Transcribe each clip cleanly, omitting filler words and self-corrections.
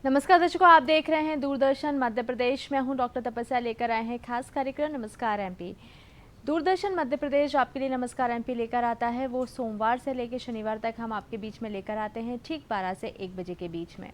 नमस्कार दर्शकों, आप देख रहे हैं दूरदर्शन मध्य प्रदेश में हूं डॉक्टर तपस्या लेकर आए हैं खास कार्यक्रम नमस्कार एमपी। दूरदर्शन मध्य प्रदेश आपके लिए नमस्कार एमपी लेकर आता है। वो सोमवार से लेकर शनिवार तक हम आपके बीच में लेकर आते हैं ठीक 12 से 1 बजे के बीच में।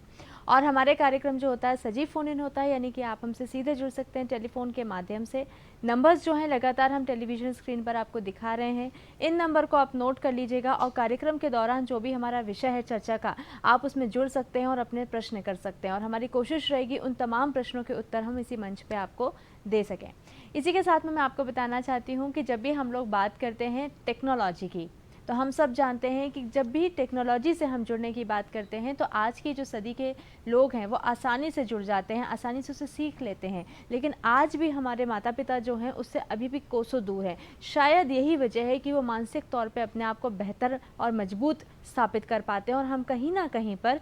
और हमारे कार्यक्रम जो होता है सजीव फोन इन होता है, यानी कि आप हमसे सीधे जुड़ सकते हैं टेलीफोन के माध्यम से। नंबर्स जो हैं लगातार हम टेलीविजन स्क्रीन पर आपको दिखा रहे हैं, इन नंबर को आप नोट कर लीजिएगा और कार्यक्रम के दौरान जो भी हमारा विषय है चर्चा का, आप उसमें जुड़ सकते हैं और अपने प्रश्न कर सकते हैं। और हमारी कोशिश रहेगी उन तमाम प्रश्नों के उत्तर हम इसी मंच पे आपको दे सकें। इसी के साथ में मैं आपको बताना चाहती हूँ कि जब भी हम लोग बात करते हैं टेक्नोलॉजी की, तो हम सब जानते हैं कि जब भी टेक्नोलॉजी से हम जुड़ने की बात करते हैं तो आज की जो सदी के लोग हैं वो आसानी से जुड़ जाते हैं, आसानी से उसे सीख लेते हैं। लेकिन आज भी हमारे माता पिता जो हैं उससे अभी भी कोसों दूर हैं। शायद यही वजह है कि वो मानसिक तौर पे अपने आप को बेहतर और मजबूत स्थापित कर पाते हैं और हम कहीं ना कहीं पर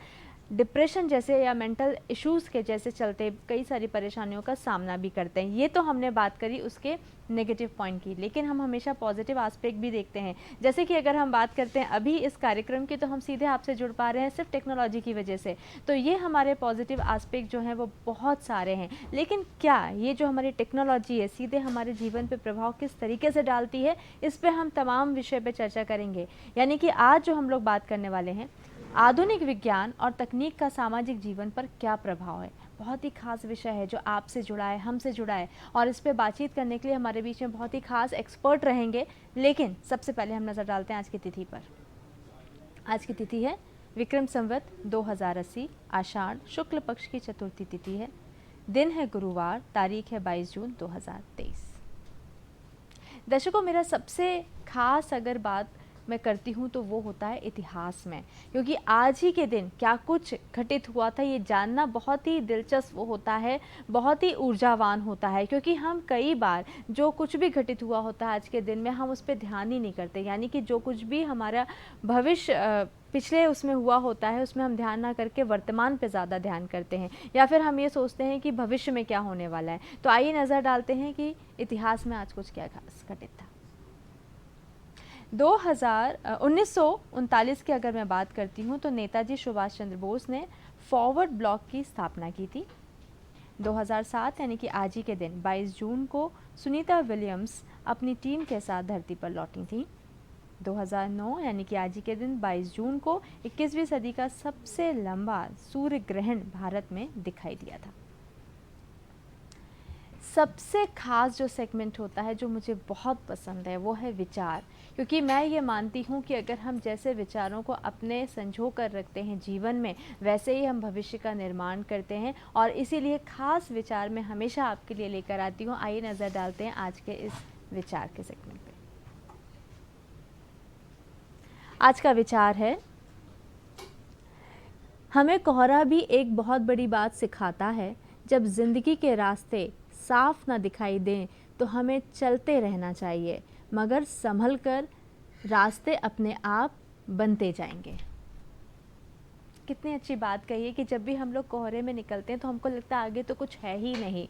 डिप्रेशन जैसे या मेंटल इश्यूज़ के जैसे चलते कई सारी परेशानियों का सामना भी करते हैं। ये तो हमने बात करी उसके नेगेटिव पॉइंट की, लेकिन हम हमेशा पॉजिटिव एस्पेक्ट भी देखते हैं। जैसे कि अगर हम बात करते हैं अभी इस कार्यक्रम की, तो हम सीधे आपसे जुड़ पा रहे हैं सिर्फ टेक्नोलॉजी की वजह से। तो ये हमारे पॉजिटिव एस्पेक्ट जो हैं वो बहुत सारे हैं। लेकिन क्या ये जो हमारी टेक्नोलॉजी है सीधे हमारे जीवन पर प्रभाव किस तरीके से डालती है, इस पर हम तमाम विषय पर चर्चा करेंगे। यानी कि आज जो हम लोग बात करने वाले हैं, आधुनिक विज्ञान और तकनीक का सामाजिक जीवन पर क्या प्रभाव है। बहुत ही खास विषय है जो आपसे जुड़ा है, हमसे जुड़ा है। और इस पे बातचीत करने के लिए हमारे बीच में बहुत ही खास एक्सपर्ट रहेंगे। लेकिन सबसे पहले हम नज़र डालते हैं आज की तिथि पर। आज की तिथि है विक्रम संवत 2080, आषाढ़ शुक्ल पक्ष की चतुर्थी तिथि है। दिन है गुरुवार, तारीख है 22 जून 2023। दर्शकों, मेरा सबसे खास अगर बात मैं करती हूँ तो वो होता है इतिहास में, क्योंकि आज ही के दिन क्या कुछ घटित हुआ था ये जानना बहुत ही दिलचस्प होता है, बहुत ही ऊर्जावान होता है। क्योंकि हम कई बार जो कुछ भी घटित हुआ होता है आज के दिन में हम उस पर ध्यान ही नहीं करते, यानी कि जो कुछ भी हमारा भविष्य पिछले उसमें हुआ होता है उसमें हम ध्यान ना करके वर्तमान पे ज़्यादा ध्यान करते हैं, या फिर हम ये सोचते हैं कि भविष्य में क्या होने वाला है। तो आइए नज़र डालते हैं कि इतिहास में आज कुछ क्या खास घटित था। 1939 की अगर मैं बात करती हूँ तो नेताजी सुभाष चंद्र बोस ने फॉरवर्ड ब्लॉक की स्थापना की थी। 2007 यानी कि आज ही के दिन 22 जून को सुनीता विलियम्स अपनी टीम के साथ धरती पर लौटी थी। 2009 यानी कि आज ही के दिन 22 जून को 21वीं सदी का सबसे लंबा सूर्य ग्रहण भारत में दिखाई दिया था। सबसे खास जो सेगमेंट होता है जो मुझे बहुत पसंद है वो है विचार, क्योंकि मैं ये मानती हूँ कि अगर हम जैसे विचारों को अपने संजो कर रखते हैं जीवन में, वैसे ही हम भविष्य का निर्माण करते हैं। और इसीलिए खास विचार मैं हमेशा आपके लिए लेकर आती हूँ। आइए नज़र डालते हैं आज के इस विचार के सेगमेंट पे। आज का विचार है, हमें कोहरा भी एक बहुत बड़ी बात सिखाता है। जब जिंदगी के रास्ते साफ ना दिखाई दें तो हमें चलते रहना चाहिए, मगर संभल कर रास्ते अपने आप बनते जाएंगे। कितनी अच्छी बात कही है कि जब भी हम लोग कोहरे में निकलते हैं तो हमको लगता है आगे तो कुछ है ही नहीं,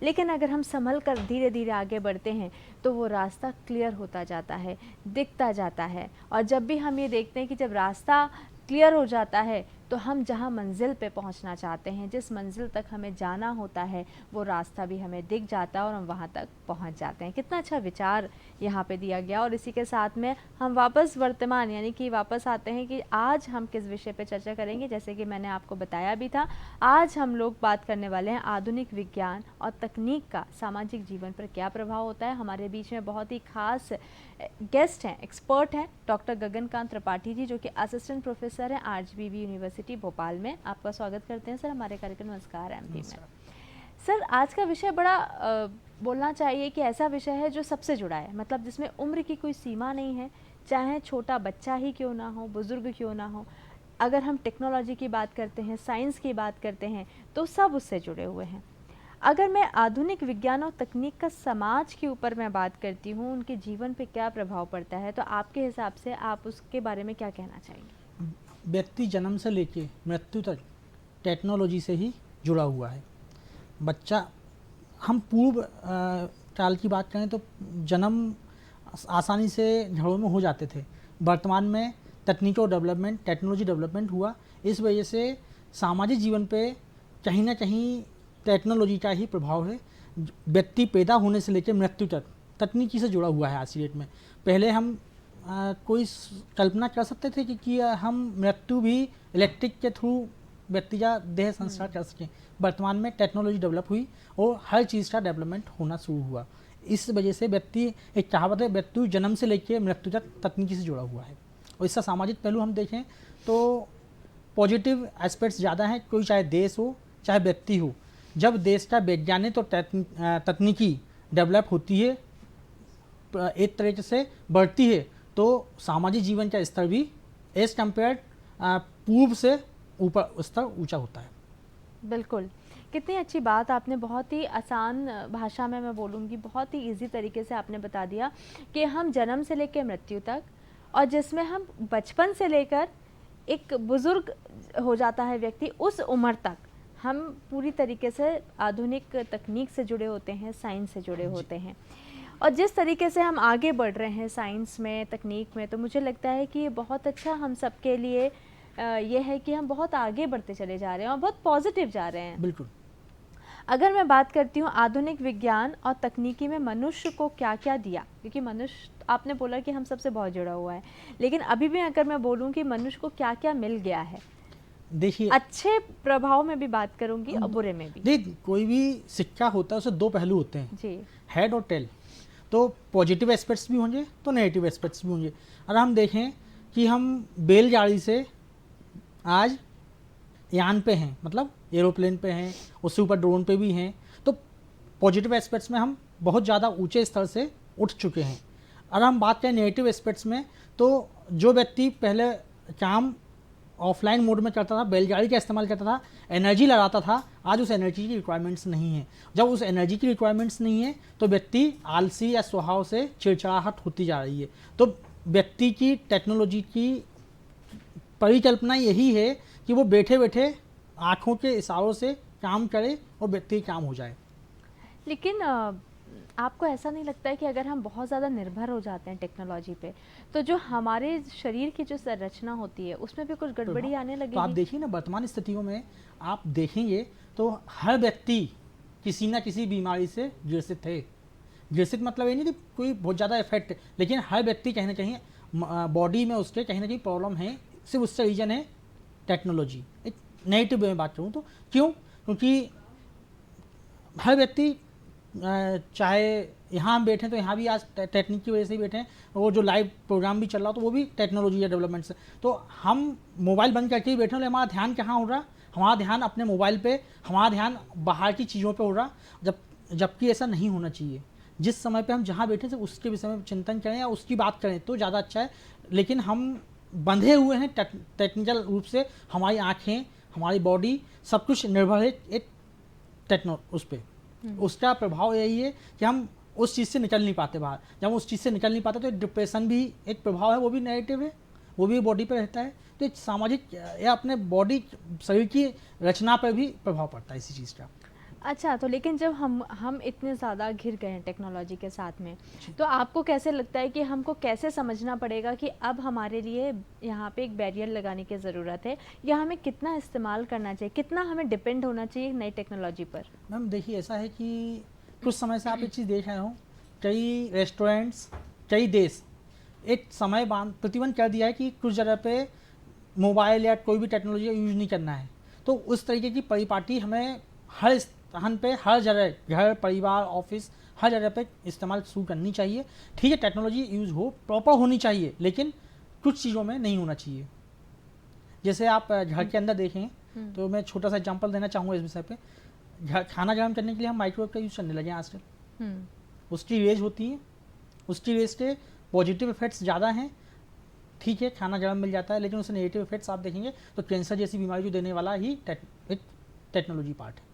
लेकिन अगर हम संभल कर धीरे धीरे आगे बढ़ते हैं तो वो रास्ता क्लियर होता जाता है, दिखता जाता है। और जब भी हम ये देखते हैं कि जब रास्ता क्लियर हो जाता है तो हम जहाँ मंजिल पे पहुँचना चाहते हैं, जिस मंजिल तक हमें जाना होता है, वो रास्ता भी हमें दिख जाता है और हम वहाँ तक पहुँच जाते हैं। कितना अच्छा विचार यहाँ पे दिया गया। और इसी के साथ में हम वापस वर्तमान यानी कि वापस आते हैं कि आज हम किस विषय पे चर्चा करेंगे। जैसे कि मैंने आपको बताया भी था, आज हम लोग बात करने वाले हैं आधुनिक विज्ञान और तकनीक का सामाजिक जीवन पर क्या प्रभाव होता है। हमारे बीच में बहुत ही खास गेस्ट हैं, एक्सपर्ट हैं, डॉक्टर गगनकांत त्रिपाठी जी, जो कि असिस्टेंट प्रोफेसर हैं आरजीबी यूनिवर्सिटी भोपाल में। आपका स्वागत करते हैं सर हमारे कार्यक्रम नमस्कार एमपी में। सर, आज का विषय बड़ा बोलना चाहिए कि ऐसा विषय है जो सबसे जुड़ा है, मतलब जिसमें उम्र की कोई सीमा नहीं है, चाहे छोटा बच्चा ही क्यों ना हो, बुजुर्ग क्यों ना हो। अगर हम टेक्नोलॉजी की बात करते हैं, साइंस की बात करते हैं, तो सब उससे जुड़े हुए हैं। अगर मैं आधुनिक विज्ञान और तकनीक का समाज के ऊपर मैं बात करती हूँ, उनके जीवन पे क्या प्रभाव पड़ता है, तो आपके हिसाब से आप उसके बारे में क्या कहना चाहेंगे? व्यक्ति जन्म से लेके मृत्यु तक टेक्नोलॉजी से ही जुड़ा हुआ है। बच्चा, हम पूर्व काल की बात करें तो जन्म आसानी से घरों में हो जाते थे। वर्तमान में टेक्नोलॉजी डेवलपमेंट हुआ, इस वजह से सामाजिक जीवन पे कहीं ना कहीं टेक्नोलॉजी का ही प्रभाव है। व्यक्ति पैदा होने से लेकर मृत्यु तक तकनीकी से जुड़ा हुआ है आज की डेट में। पहले हम कोई कल्पना कर सकते थे कि हम मृत्यु भी इलेक्ट्रिक के थ्रू व्यक्ति का देह संस्कार कर सकें। वर्तमान में टेक्नोलॉजी डेवलप हुई और हर चीज़ का डेवलपमेंट होना शुरू हुआ। इस वजह से व्यक्ति, एक कहावत है, व्यक्ति जन्म से लेकर मृत्यु तक तकनीकी से जुड़ा हुआ है। और इसका सामाजिक पहलू हम देखें तो पॉजिटिव एस्पेक्ट्स ज़्यादा हैं। कोई चाहे देश हो चाहे व्यक्ति हो, जब देश का वैज्ञानिक और तकनीकी डेवलप होती है, एक तरीके से बढ़ती है, तो सामाजिक जीवन का स्तर भी एज कम्पेयर पूर्व से ऊपर स्तर ऊंचा होता है। बिल्कुल, कितनी अच्छी बात आपने बहुत ही आसान भाषा में मैं बोलूँगी, बहुत ही इजी तरीके से आपने बता दिया कि हम जन्म से लेकर मृत्यु तक, और जिसमें हम बचपन से लेकर एक बुज़ुर्ग हो जाता है व्यक्ति, उस उम्र तक हम पूरी तरीके से आधुनिक तकनीक से जुड़े होते हैं, साइंस से जुड़े होते हैं। और जिस तरीके से हम आगे बढ़ रहे हैं साइंस में, तकनीक में, तो मुझे लगता है कि ये बहुत अच्छा हम सब के लिए ये है कि हम बहुत आगे बढ़ते चले जा रहे हैं और बहुत पॉजिटिव जा रहे हैं। बिल्कुल। अगर मैं बात करती हूँ आधुनिक विज्ञान और तकनीकी में मनुष्य को क्या क्या दिया, क्योंकि मनुष्य, आपने बोला कि हम सबसे बहुत जुड़ा हुआ है, लेकिन अभी भी अगर मैं बोलूँ कि मनुष्य को क्या क्या मिल गया है, देखिए, अच्छे प्रभाव में भी बात करूँगी और बुरे में भी। देख, कोई भी सिक्का होता है उसे दो पहलू होते हैं जी, हेड और टेल। तो पॉजिटिव एस्पेक्ट्स भी होंगे तो नेगेटिव एस्पेक्ट्स भी होंगे। अगर हम देखें कि हम बैलगाड़ी से आज यान पे हैं, मतलब एरोप्लेन पे हैं, उससे ऊपर ड्रोन पे भी हैं, तो पॉजिटिव एस्पेक्ट्स में हम बहुत ज़्यादा ऊंचे स्तर से उठ चुके हैं। अगर हम बात करें नेगेटिव एस्पेक्ट्स में, तो जो व्यक्ति पहले काम ऑफलाइन मोड में करता था, बैलगाड़ी का इस्तेमाल करता था, एनर्जी लगाता था, आज उस एनर्जी की रिक्वायरमेंट्स नहीं है। जब उस एनर्जी की रिक्वायरमेंट्स नहीं है तो व्यक्ति आलसी या स्वभाव से चिड़चिड़ाहट होती जा रही है। तो व्यक्ति की टेक्नोलॉजी की परिकल्पना यही है कि वो बैठे बैठे आँखों के इशारों से काम करे और व्यक्ति काम हो जाए। लेकिन आपको ऐसा नहीं लगता है कि अगर हम बहुत ज़्यादा निर्भर हो जाते हैं टेक्नोलॉजी पे, तो जो हमारे शरीर की जो संरचना होती है उसमें भी कुछ गड़बड़ी आने तो आप लगेगी? देखिए ना, वर्तमान स्थितियों में आप देखेंगे तो हर व्यक्ति किसी ना किसी बीमारी से ग्रसित है। ग्रसित मतलब ये नहीं कि कोई बहुत ज़्यादा इफेक्ट, लेकिन हर व्यक्ति कहीं ना कहीं बॉडी में उसके कहीं ना कहीं प्रॉब्लम है। सिर्फ उसका रीजन है टेक्नोलॉजी। एक नेगेटिव वे में बात करूँ तो क्यों? क्योंकि हर व्यक्ति चाहे यहाँ हम बैठे तो यहाँ भी आज टेक्निक की वजह से ही बैठे हैं, वो जो लाइव प्रोग्राम भी चल रहा हो तो वो भी टेक्नोलॉजी या डेवलपमेंट से। तो हम मोबाइल बंद करके ही बैठे हैं, हमारा ध्यान कहाँ हो रहा? हमारा ध्यान अपने मोबाइल पे, हमारा ध्यान बाहर की चीज़ों पे हो रहा, जबकि ऐसा नहीं होना चाहिए। जिस समय पे हम जहाँ बैठे थे उसके विषय में चिंतन करें या उसकी बात करें तो ज़्यादा अच्छा है। लेकिन हम बंधे हुए हैं टेक्निकल रूप से, हमारी आँखें, हमारी बॉडी, सब कुछ निर्भर है एक उस पर। उसका प्रभाव यही है कि हम उस चीज़ से निकल नहीं पाते बाहर। जब हम उस चीज़ से निकल नहीं पाते तो डिप्रेशन भी एक प्रभाव है, वो भी नेगेटिव है, वो भी बॉडी पर रहता है। तो एक सामाजिक या अपने बॉडी, शरीर की रचना पर भी प्रभाव पड़ता है इसी चीज़ का। अच्छा, तो लेकिन जब हम इतने ज़्यादा घिर गए हैं टेक्नोलॉजी के साथ में, तो आपको कैसे लगता है कि हमको कैसे समझना पड़ेगा कि अब हमारे लिए यहाँ पे एक बैरियर लगाने की ज़रूरत है, या हमें कितना इस्तेमाल करना चाहिए, कितना हमें डिपेंड होना चाहिए नई टेक्नोलॉजी पर? मैम देखिए, ऐसा है कि कुछ समय से आप एक चीज़ देख रहे हो, कई रेस्टोरेंट्स, कई देश एक समय प्रतिबंध कर दिया है कि कुछ जगह पे मोबाइल या कोई भी टेक्नोलॉजी यूज़ नहीं करना है। तो उस तरीके की परिपाटी हमें हर स्थान पे, हर जगह, घर, परिवार, ऑफिस, हर जगह पे इस्तेमाल शुरू करनी चाहिए। ठीक है, टेक्नोलॉजी यूज़ हो, प्रॉपर होनी चाहिए, लेकिन कुछ चीज़ों में नहीं होना चाहिए। जैसे आप घर के अंदर देखें तो मैं छोटा सा एग्जांपल देना चाहूँगा इस विषय पे। खाना गर्म करने के लिए हम माइक्रोवेव का यूज़ करने लगे हैं आजकल। उसकी रेज होती है, उसकी रेज के पॉजिटिव इफेक्ट्स ज़्यादा हैं। ठीक है, खाना गर्म मिल जाता है, लेकिन उससे नेगेटिव इफेक्ट्स आप देखेंगे तो कैंसर जैसी बीमारी जो देने वाला ही एक टेक्नोलॉजी पार्ट है।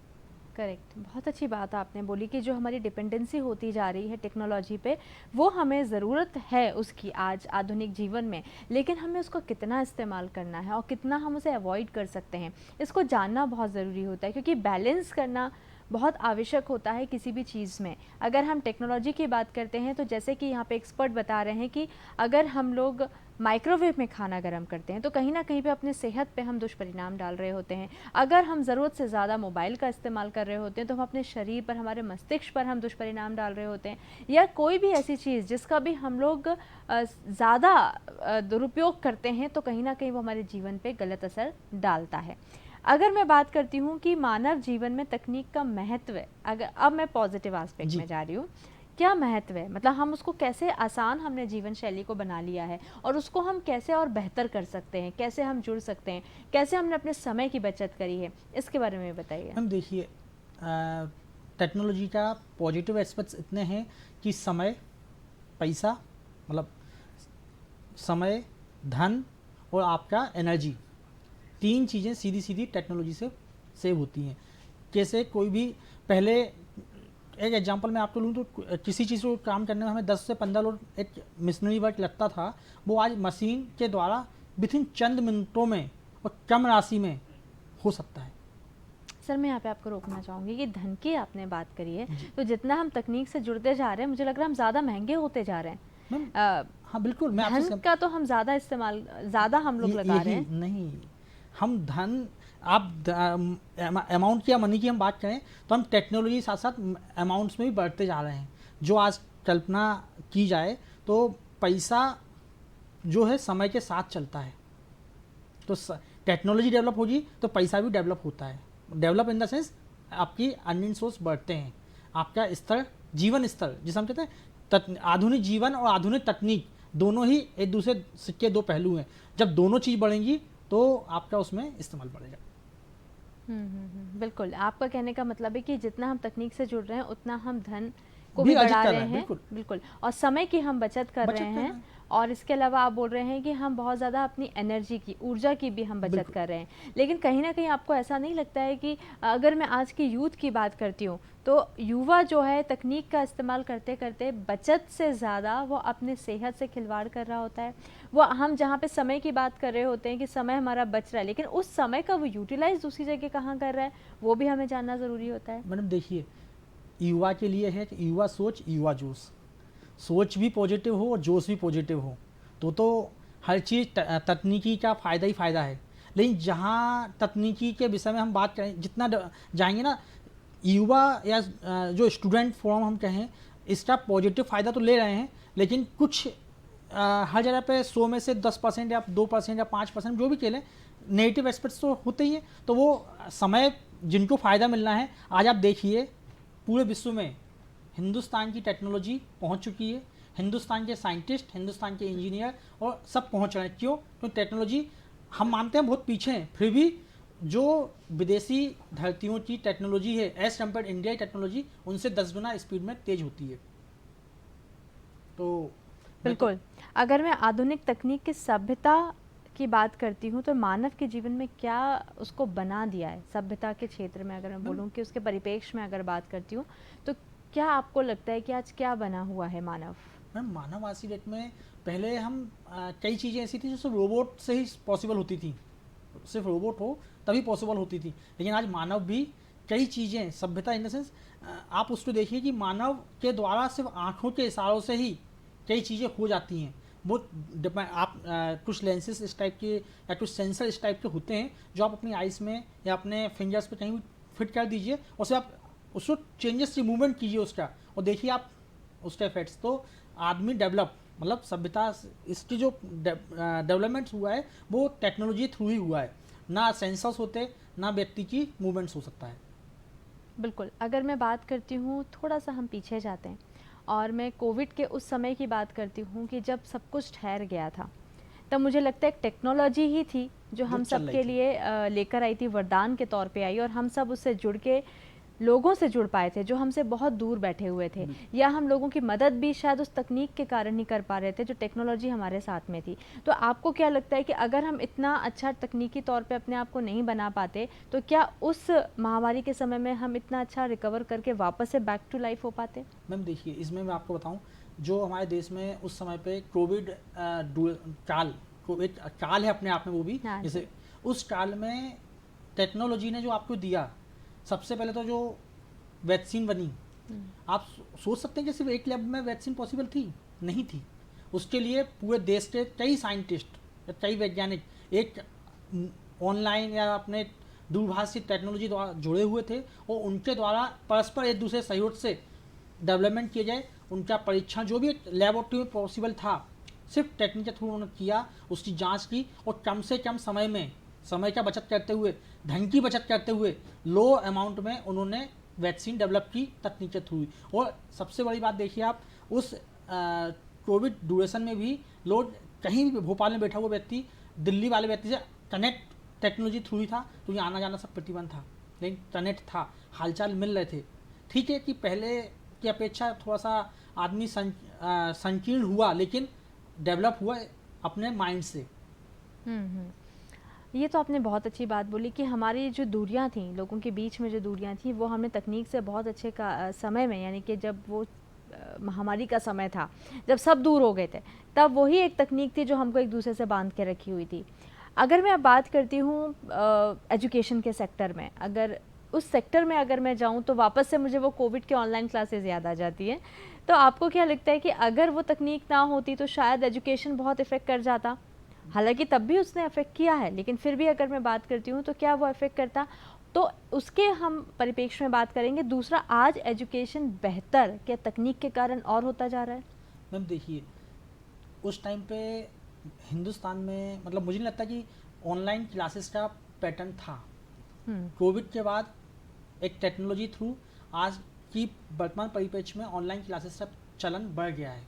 करेक्ट, बहुत अच्छी बात आपने बोली कि जो हमारी डिपेंडेंसी होती जा रही है टेक्नोलॉजी पे, वो हमें ज़रूरत है उसकी आज आधुनिक जीवन में, लेकिन हमें उसको कितना इस्तेमाल करना है और कितना हम उसे अवॉइड कर सकते हैं, इसको जानना बहुत ज़रूरी होता है, क्योंकि बैलेंस करना बहुत आवश्यक होता है किसी भी चीज़ में। अगर हम टेक्नोलॉजी की बात करते हैं तो जैसे कि यहाँ पे एक्सपर्ट बता रहे हैं कि अगर हम लोग माइक्रोवेव में खाना गर्म करते हैं तो कहीं ना कहीं पे अपने सेहत पे हम दुष्परिणाम डाल रहे होते हैं। अगर हम ज़रूरत से ज़्यादा मोबाइल का इस्तेमाल कर रहे होते हैं तो हम अपने शरीर पर, हमारे मस्तिष्क पर हम दुष्परिणाम डाल रहे होते हैं। या कोई भी ऐसी चीज़ जिसका भी हम लोग ज़्यादा दुरुपयोग करते हैं तो कहीं ना कहीं वो हमारे जीवन पे गलत असर डालता है। अगर मैं बात करती हूँ कि मानव जीवन में तकनीक का महत्व है, अगर अब मैं पॉजिटिव एस्पेक्ट में जा रही हूँ, क्या महत्व है, मतलब हम उसको कैसे आसान हमने जीवन शैली को बना लिया है और उसको हम कैसे और बेहतर कर सकते हैं, कैसे हम जुड़ सकते हैं, कैसे हमने अपने समय की बचत करी है, इसके बारे में बताइए। हम देखिए, टेक्नोलॉजी का पॉजिटिव एस्पेक्ट्स इतने हैं कि समय, पैसा, मतलब समय, धन और आपका एनर्जी, 3 चीज़ें सीधी सीधी टेक्नोलॉजी से सेव होती हैं। जैसे कोई भी पहले, एक एग्जांपल मैं आपको लूँ तो किसी चीज़ को काम करने में हमें 10 से 15 लोग एक मिशनरी वर्क लगता था, वो आज मशीन के द्वारा विथिन चंद मिनटों में और कम राशि में हो सकता है। सर मैं यहाँ पे आपको रोकना चाहूँगी कि धन की आपने बात करी है, तो जितना हम तकनीक से जुड़ते जा रहे हैं मुझे लग रहा है हम ज़्यादा महंगे होते जा रहे हैं। हाँ बिल्कुल, मैं धन का तो हम ज़्यादा इस्तेमाल, ज़्यादा हम लोग लगा रहे हैं। नहीं, हम धन, आप अमाउंट की या मनी की हम बात करें तो हम टेक्नोलॉजी साथ साथ अमाउंट्स में भी बढ़ते जा रहे हैं। जो आज कल्पना की जाए तो पैसा जो है समय के साथ चलता है, तो टेक्नोलॉजी डेवलप होगी तो पैसा भी डेवलप होता है। डेवलप इन द सेंस आपकी अर्निंग सोर्स बढ़ते हैं, आपका स्तर, जीवन स्तर जिसे हम कहते हैं, आधुनिक जीवन और आधुनिक तकनीक दोनों ही एक दूसरे सिक्के 2 पहलू हैं। जब दोनों चीज़ बढ़ेंगी तो आपका उसमें इस्तेमाल बढ़ेगा। बिल्कुल, आपका कहने का मतलब है कि जितना हम तकनीक से जुड़ रहे हैं उतना हम धन को भी भी अर्जित बढ़ा कर रहे रहे हैं, हैं। बिल्कुल। बिल्कुल, और समय की हम बचत कर रहे हैं। और इसके अलावा आप बोल रहे हैं कि हम बहुत ज़्यादा अपनी एनर्जी की, ऊर्जा की भी हम बचत कर रहे हैं। लेकिन कहीं ना कहीं आपको ऐसा नहीं लगता है कि अगर मैं आज की यूथ की बात करती हूँ तो युवा जो है तकनीक का इस्तेमाल करते करते बचत से ज़्यादा वो अपने सेहत से खिलवाड़ कर रहा होता है। वो, हम जहाँ पे समय की बात कर रहे होते हैं कि समय हमारा बच रहा है, लेकिन उस समय का वो यूटिलाइज दूसरी जगह कहाँ कर रहा है वो भी हमें जानना ज़रूरी होता है। मैडम देखिए, युवा के लिए है कि युवा सोच, युवा जोश, सोच भी पॉजिटिव हो और जोश भी पॉजिटिव हो तो हर चीज़ तकनीकी का फ़ायदा ही फ़ायदा है। लेकिन जहाँ तकनीकी के विषय में हम बात करें, जितना जाएंगे ना, युवा या जो स्टूडेंट फोरम हम कहें, इसका पॉजिटिव फ़ायदा तो ले रहे हैं, लेकिन कुछ हर जगह पे 100 में से 10% या 2% या 5% जो भी खेलें, नेगेटिव एस्पेक्ट्स तो होते ही हैं। तो वो समय जिनको फ़ायदा मिलना है, आज आप देखिए पूरे विश्व में हिंदुस्तान की टेक्नोलॉजी पहुंच चुकी है, हिंदुस्तान के साइंटिस्ट, हिंदुस्तान के इंजीनियर और सब पहुंच रहे हैं। क्यों? क्योंकि टेक्नोलॉजी, हम मानते हैं बहुत पीछे हैं, फिर भी जो विदेशी धरतियों की टेक्नोलॉजी है एज कम्पेयर इंडिया की टेक्नोलॉजी उनसे 10 गुना स्पीड में तेज होती है। तो बिल्कुल, अगर मैं आधुनिक तकनीक की सभ्यता की बात करती हूँ तो मानव के जीवन में क्या उसको बना दिया है, सभ्यता के क्षेत्र में अगर मैं बोलूँ कि उसके परिप्रेक्ष्य में अगर बात करती हूँ तो क्या आपको लगता है कि आज क्या बना हुआ है मानव? मैम, मानव आज की डेट में, पहले हम कई चीज़ें ऐसी थी जो सिर्फ रोबोट से ही पॉसिबल होती थी, सिर्फ रोबोट हो तभी पॉसिबल होती थी। लेकिन आज मानव भी कई चीज़ें, सभ्यता इन द सेंस, आप उसको देखिए कि मानव के द्वारा सिर्फ आँखों के इशारों से ही कई चीज़ें हो जाती हैं। वो आप कुछ लेंसेज इस टाइप के या कुछ सेंसर इस टाइप के होते हैं जो आप अपनी आइज़ में या अपने फिंगर्स पे कहीं भी फिट कर दीजिए और से आप उसको चेंजेस की मूवमेंट कीजिए उसका, और देखिए आप उसके इफेक्ट्स। तो आदमी डेवलप, मतलब सभ्यता, इसकी जो डेवलपमेंट हुआ है वो टेक्नोलॉजी थ्रू ही हुआ है। ना सेंसर्स होते, ना व्यक्ति की मूवमेंट्स हो सकता है। बिल्कुल, अगर मैं बात करती हूँ, थोड़ा सा हम पीछे जाते हैं और मैं कोविड के उस समय की बात करती हूँ कि जब सब कुछ ठहर गया था, तब मुझे लगता है एक टेक्नोलॉजी ही थी जो हम सब के लिए लेकर आई थी, वरदान के तौर पे आई, और हम सब उससे जुड़ के लोगों से जुड़ पाए थे जो हमसे बहुत दूर बैठे हुए थे, या हम लोगों की मदद भी शायद उस तकनीक के कारण नहीं कर पा रहे थे जो टेक्नोलॉजी हमारे साथ में थी। तो आपको क्या लगता है कि अगर हम इतना अच्छा तकनीकी तौर पे अपने आप को नहीं बना पाते तो क्या उस महामारी के समय में हम इतना अच्छा रिकवर करके वापस से बैक टू लाइफ हो पाते? मैम देखिए, इसमें मैं आपको बताऊं, जो हमारे देश में उस समय पे कोविड काल है अपने आप में, वो भी जैसे उस काल में टेक्नोलॉजी ने जो आपको दिया, सबसे पहले तो जो वैक्सीन बनी, आप सोच सकते हैं कि सिर्फ एक लैब में वैक्सीन पॉसिबल थी? नहीं थी। उसके लिए पूरे देश के कई साइंटिस्ट या कई वैज्ञानिक एक ऑनलाइन या अपने दूरभाष की टेक्नोलॉजी द्वारा जुड़े हुए थे और उनके द्वारा परस्पर एक दूसरे सहयोग से डेवलपमेंट किए जाए। उनका परीक्षण जो भी लेबोरेटरी में पॉसिबल था सिर्फ टेक्निक के थ्रू उन्होंने किया, उसकी जांच की और कम से कम समय में, समय का बचत करते हुए, धन की बचत करते हुए लो अमाउंट में उन्होंने वैक्सीन डेवलप की तकनीक के थ्रू। और सबसे बड़ी बात देखिए आप, उस कोविड ड्यूरेशन में भी लोग कहीं भी, भोपाल में बैठा हुआ व्यक्ति दिल्ली वाले व्यक्ति से कनेक्ट टेक्नोलॉजी थ्रू ही था, क्योंकि आना जाना सब प्रतिबंध था, लेकिन कनेक्ट था, हालचाल मिल रहे थे। ठीक है कि पहले की अपेक्षा थोड़ा सा आदमी संकीर्ण हुआ, लेकिन डेवलप हुआ अपने माइंड से। ये तो आपने बहुत अच्छी बात बोली कि हमारी जो दूरियां थी, लोगों के बीच में जो दूरियां थी, वो हमने तकनीक से बहुत अच्छे समय में, यानी कि जब वो महामारी का समय था, जब सब दूर हो गए थे, तब वही एक तकनीक थी जो हमको एक दूसरे से बांध के रखी हुई थी। अगर मैं अब बात करती हूँ एजुकेशन के सेक्टर में, अगर उस सेक्टर में अगर मैं जाऊँ तो वापस से मुझे वो कोविड के ऑनलाइन क्लासेस याद आ जाती हैं। तो आपको क्या लगता है कि अगर वो तकनीक ना होती तो शायद एजुकेशन बहुत इफ़ेक्ट कर जाता? हालांकि तब भी उसने अफेक्ट किया है, लेकिन फिर भी अगर मैं बात करती हूँ तो क्या वो अफेक्ट करता? तो उसके हम परिप्रेक्ष्य में बात करेंगे। दूसरा, आज एजुकेशन बेहतर क्या तकनीक के कारण और होता जा रहा है? मैम देखिए, उस टाइम पे हिंदुस्तान में, मतलब मुझे नहीं लगता कि ऑनलाइन क्लासेस का पैटर्न था। कोविड के बाद एक टेक्नोलॉजी थ्रू आज की वर्तमान परिप्रेक्ष्य में ऑनलाइन क्लासेस का चलन बढ़ गया है।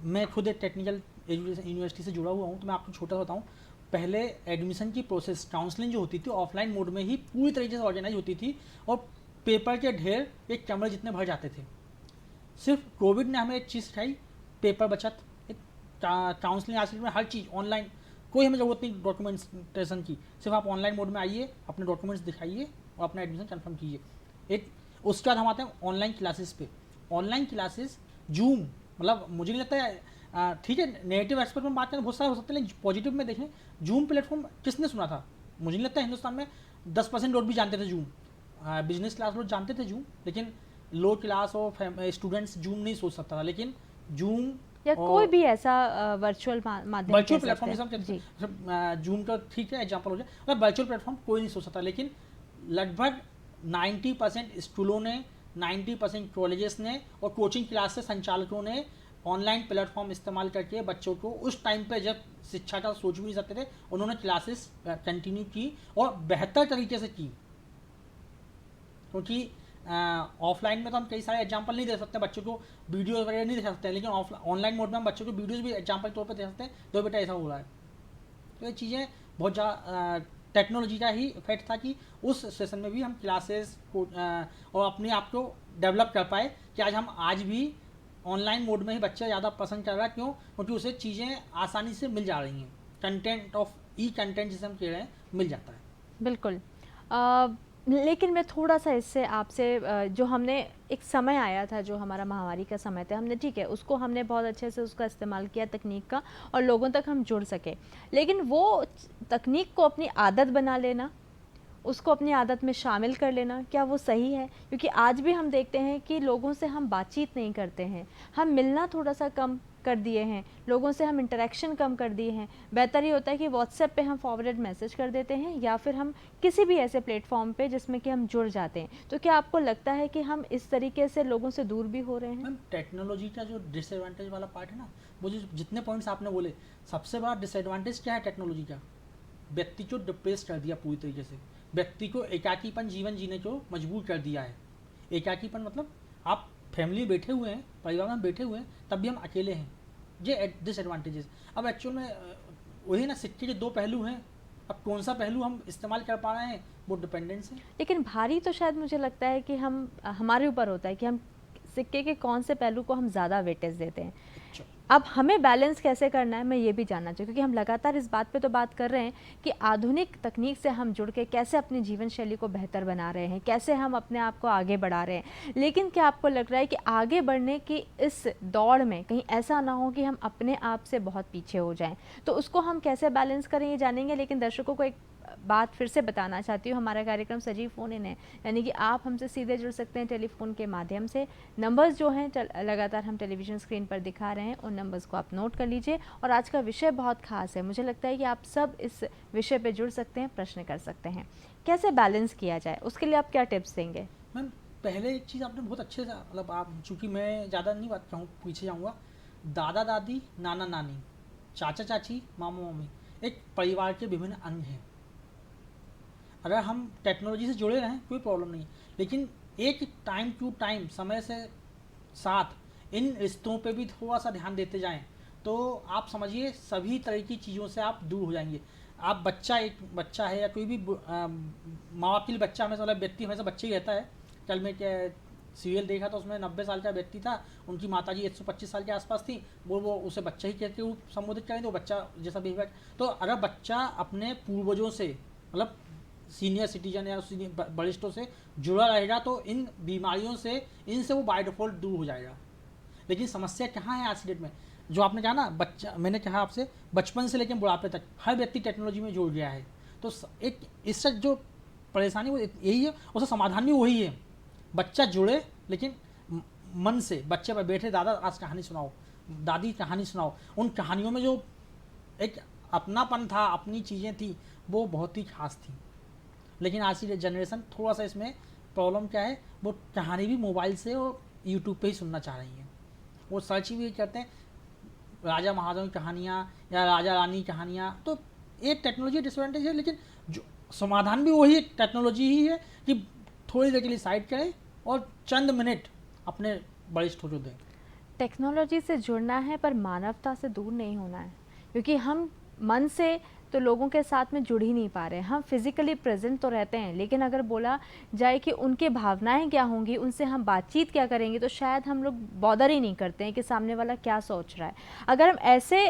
मैं खुद एक टेक्निकल यूनिवर्सिटी से जुड़ा हुआ हूँ, तो मैं आपको छोटा बताऊँ। पहले एडमिशन की प्रोसेस, काउंसलिंग जो होती थी ऑफलाइन मोड में ही पूरी तरीके से ऑर्गेनाइज होती थी और पेपर के ढेर एक कमरे जितने भर जाते थे। सिर्फ कोविड ने हमें एक चीज़ सिखाई, पेपर बचत। एक काउंसलिंग आज में हर चीज़ ऑनलाइन, कोई हमें ज़रूरत नहीं डॉक्यूमेंटेशन की, सिर्फ आप ऑनलाइन मोड में आइए, अपने डॉक्यूमेंट्स दिखाइए और अपना एडमिशन कंफर्म कीजिए। एक उसके बाद हम आते हैं ऑनलाइन क्लासेस पे। ऑनलाइन क्लासेस जूम, मतलब मुझे नहीं लगता है, ठीक है नेगेटिव एस्पेक्ट में बात करें बहुत सारे हो सकते हैं, लेकिन पॉजिटिव में देखें, जूम प्लेटफॉर्म किसने सुना था? मुझे नहीं लगता हिंदुस्तान में 10% लोग भी जानते थे जूम। बिजनेस क्लास लोग जानते थे जूम, लेकिन लो क्लास और स्टूडेंट्स जूम नहीं सोच सकता था। लेकिन जूम या कोई भी ऐसा वर्चुअल माध्यम, वर्चुअल प्लेटफॉर्म जैसा जूम का ठीक है एग्जांपल हो जाए, मतलब वर्चुअल प्लेटफॉर्म कोई नहीं सोच सकता। लेकिन लगभग 90% स्कूलों ने, 90% कॉलेजेस ने और कोचिंग क्लास से संचालकों ने ऑनलाइन प्लेटफॉर्म इस्तेमाल करके बच्चों को उस टाइम पे जब शिक्षा का सोच भी नहीं सकते थे, उन्होंने क्लासेस कंटिन्यू की और बेहतर तरीके से की। क्योंकि ऑफलाइन में तो हम कई सारे एग्जांपल नहीं दे सकते, बच्चों को वीडियो वगैरह नहीं दे सकते, लेकिन ऑनलाइन मोड में हम बच्चों को वीडियोस भी एग्जांपल तौर पे दे सकते हैं, तो बेटा ऐसा हो रहा है। तो ये चीज़ें बहुत ज़्यादा टेक्नोलॉजी का ही इफेक्ट था कि उस सेशन में भी हम क्लासेस को और अपने आप को डेवलप कर पाए कि आज हम आज भी ऑनलाइन मोड में ही बच्चा ज़्यादा पसंद कर रहा है। क्यों? क्योंकि उसे चीज़ें आसानी से मिल जा रही हैं, कंटेंट ऑफ कंटेंट जिसे हम कह रहे हैं मिल जाता है। बिल्कुल। लेकिन मैं थोड़ा सा इससे आपसे जो हमने एक समय आया था, जो हमारा महामारी का समय था, हमने ठीक है उसको हमने बहुत अच्छे से उसका इस्तेमाल किया तकनीक का, और लोगों तक हम जुड़ सके। लेकिन वो तकनीक को अपनी आदत बना लेना, उसको अपनी आदत में शामिल कर लेना, क्या वो सही है? क्योंकि आज भी हम देखते हैं कि लोगों से हम बातचीत नहीं करते हैं, हम मिलना थोड़ा सा कम कर दिए हैं, लोगों से हम इंटरेक्शन कम कर दिए हैं। बेहतर ये होता है कि व्हाट्सएप पे हम फॉरवर्ड मैसेज कर देते हैं, या फिर हम किसी भी ऐसे प्लेटफॉर्म पे जिसमें कि हम जुड़ जाते हैं। तो क्या आपको लगता है कि हम इस तरीके से लोगों से दूर भी हो रहे हैं? मैम टेक्नोलॉजी का जो डिसएडवांटेज वाला पार्ट है ना, वो जो जितने पॉइंट्स आपने बोले, सबसे बड़ा डिसएडवांटेज क्या है टेक्नोलॉजी का? व्यक्ति को डिप्रेस कर दिया पूरी तरीके से, व्यक्ति को एकाकीपन जीवन जीने को मजबूर कर दिया है। एकाकीपन मतलब आप फैमिली बैठे हुए हैं, परिवार में बैठे हुए हैं, तब भी हम अकेले हैं, ये डिसएडवांटेजेस। अब एक्चुअल में वही ना, सिक्के के दो पहलू हैं, अब कौन सा पहलू हम इस्तेमाल कर पा रहे हैं वो डिपेंडेंस है। लेकिन भारी तो शायद मुझे लगता है कि हम, हमारे ऊपर होता है कि हम सिक्के के कौन से पहलू को हम ज़्यादा वेटेज देते हैं। अब हमें बैलेंस कैसे करना है, मैं ये भी जानना चाहिए, क्योंकि हम लगातार इस बात पे तो बात कर रहे हैं कि आधुनिक तकनीक से हम जुड़ के कैसे अपनी जीवन शैली को बेहतर बना रहे हैं, कैसे हम अपने आप को आगे बढ़ा रहे हैं। लेकिन क्या आपको लग रहा है कि आगे बढ़ने की इस दौड़ में कहीं ऐसा ना हो कि हम अपने आप से बहुत पीछे हो जाएं? तो उसको हम कैसे बैलेंस करें ये जानेंगे, लेकिन दर्शकों को एक बात फिर से बताना चाहती हूँ, हमारा कार्यक्रम सजीव फ़ोन इन है, यानी कि आप हमसे सीधे जुड़ सकते हैं टेलीफोन के माध्यम से। नंबर्स जो हैं लगातार हम टेलीविज़न स्क्रीन पर दिखा रहे हैं, उन नंबर्स को आप नोट कर लीजिए। और आज का विषय बहुत ख़ास है, मुझे लगता है कि आप सब इस विषय पर जुड़ सकते हैं, प्रश्न कर सकते हैं। कैसे बैलेंस किया जाए, उसके लिए आप क्या टिप्स देंगे? मैम, पहले एक चीज़ आपने बहुत अच्छे से, मतलब आप, चूँकि मैं ज़्यादा नहीं बात कहूँ, पीछे जाऊँगा। दादा दादी, नाना नानी, चाचा चाची, मामा मामी एक परिवार के विभिन्न अंग हैं। अगर हम टेक्नोलॉजी से जुड़े रहें कोई प्रॉब्लम नहीं, लेकिन एक टाइम टू टाइम, समय से साथ इन रिश्तों पे भी थोड़ा सा ध्यान देते जाएं, तो आप समझिए सभी तरह की चीज़ों से आप दूर हो जाएंगे। आप बच्चा, एक बच्चा है या कोई भी माँ बाप के लिए बच्चा हमेशा, मतलब व्यक्ति हमेशा बच्चा ही रहता है। कल मैं क्या सीरियल देखा तो उसमें 90 साल का व्यक्ति था, उनकी माताजी 125 साल के आसपास थी, वो उसे बच्चा ही कहते हुए संबोधित करें, तो बच्चा जैसा बिहेवियर। तो अगर बच्चा अपने पूर्वजों से, मतलब सीनियर सिटीजन या वरिष्ठों से जुड़ा रहेगा, तो इन बीमारियों से, इनसे वो बाय डिफॉल्ट दूर हो जाएगा। लेकिन समस्या कहाँ है आज की डेट में? जो आपने कहा ना, बच्चा, मैंने कहा आपसे, बचपन से लेकर बुढ़ापे तक हर व्यक्ति टेक्नोलॉजी में जुड़ गया है। तो एक इससे जो परेशानी वो यही है, उसका समाधान भी वही है। बच्चा जुड़े, लेकिन मन से बच्चे पर बैठे, दादा आज कहानी सुनाओ, दादी कहानी सुनाओ। उन कहानियों में जो एक अपनापन था, अपनी चीज़ें थी, वो बहुत ही खास थी। लेकिन आज की जनरेशन थोड़ा सा इसमें प्रॉब्लम क्या है, वो कहानी भी मोबाइल से और यूट्यूब पे ही सुनना चाह रही हैं। वो सर्च भी करते हैं राजा महाराजाओं की कहानियाँ या राजा रानी कहानियाँ। तो एक टेक्नोलॉजी डिसएडवांटेज है, लेकिन जो समाधान भी वही टेक्नोलॉजी ही है कि थोड़ी देर के लिए साइड करें और चंद मिनट अपने वरिष्ठों को दें। टेक्नोलॉजी से जुड़ना है पर मानवता से दूर नहीं होना है, क्योंकि हम मन से तो लोगों के साथ में जुड़ ही नहीं पा रहे हैं। हम फिज़िकली प्रेजेंट तो रहते हैं, लेकिन अगर बोला जाए कि उनके भावनाएं क्या होंगी, उनसे हम बातचीत क्या करेंगे, तो शायद हम लोग बॉदर ही नहीं करते हैं कि सामने वाला क्या सोच रहा है। अगर हम ऐसे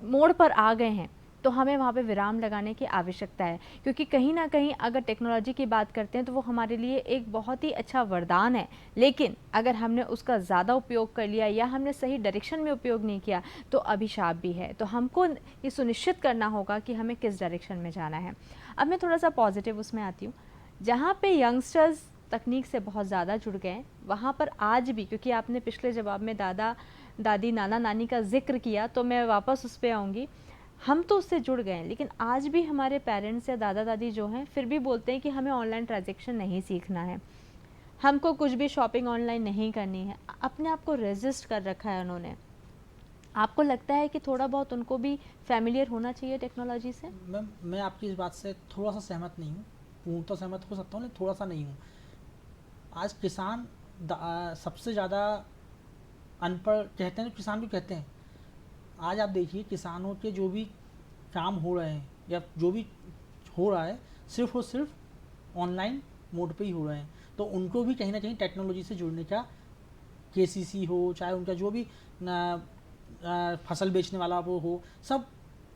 मोड़ पर आ गए हैं तो हमें वहाँ पे विराम लगाने की आवश्यकता है, क्योंकि कहीं ना कहीं अगर टेक्नोलॉजी की बात करते हैं तो वो हमारे लिए एक बहुत ही अच्छा वरदान है, लेकिन अगर हमने उसका ज़्यादा उपयोग कर लिया या हमने सही डायरेक्शन में उपयोग नहीं किया तो अभिशाप भी है। तो हमको ये सुनिश्चित करना होगा कि हमें किस डायरेक्शन में जाना है। अब मैं थोड़ा सा पॉजिटिव उसमें आती हूँ। जहाँ पे यंगस्टर्स तकनीक से बहुत ज़्यादा जुड़ गए, वहाँ पर आज भी, क्योंकि आपने पिछले जवाब में दादा दादी नाना नानी का जिक्र किया, तो मैं वापस उस पर आऊँगी। हम तो उससे जुड़ गए हैं, लेकिन आज भी हमारे पेरेंट्स या दादा दादी जो हैं फिर भी बोलते हैं कि हमें ऑनलाइन ट्रांजैक्शन नहीं सीखना है, हमको कुछ भी शॉपिंग ऑनलाइन नहीं करनी है। अपने आप को रेजिस्ट कर रखा है उन्होंने। आपको लगता है कि थोड़ा बहुत उनको भी फैमिलियर होना चाहिए टेक्नोलॉजी से? मैम, मैं आपकी इस बात से थोड़ा सा सहमत नहीं हूँ। पूर्ण तो सहमत हो सकता हूँ, लेकिन थोड़ा सा नहीं हूँ। आज किसान सबसे ज़्यादा अनपढ़ कहते हैं, तो किसान भी कहते हैं। आज आप देखिए किसानों के जो भी काम हो रहे हैं या जो भी हो रहा है, सिर्फ और सिर्फ ऑनलाइन मोड पे ही हो रहे हैं। तो उनको भी कहीं ना कहीं टेक्नोलॉजी से जुड़ने का, केसीसी हो, चाहे उनका जो भी फसल बेचने वाला वो हो, सब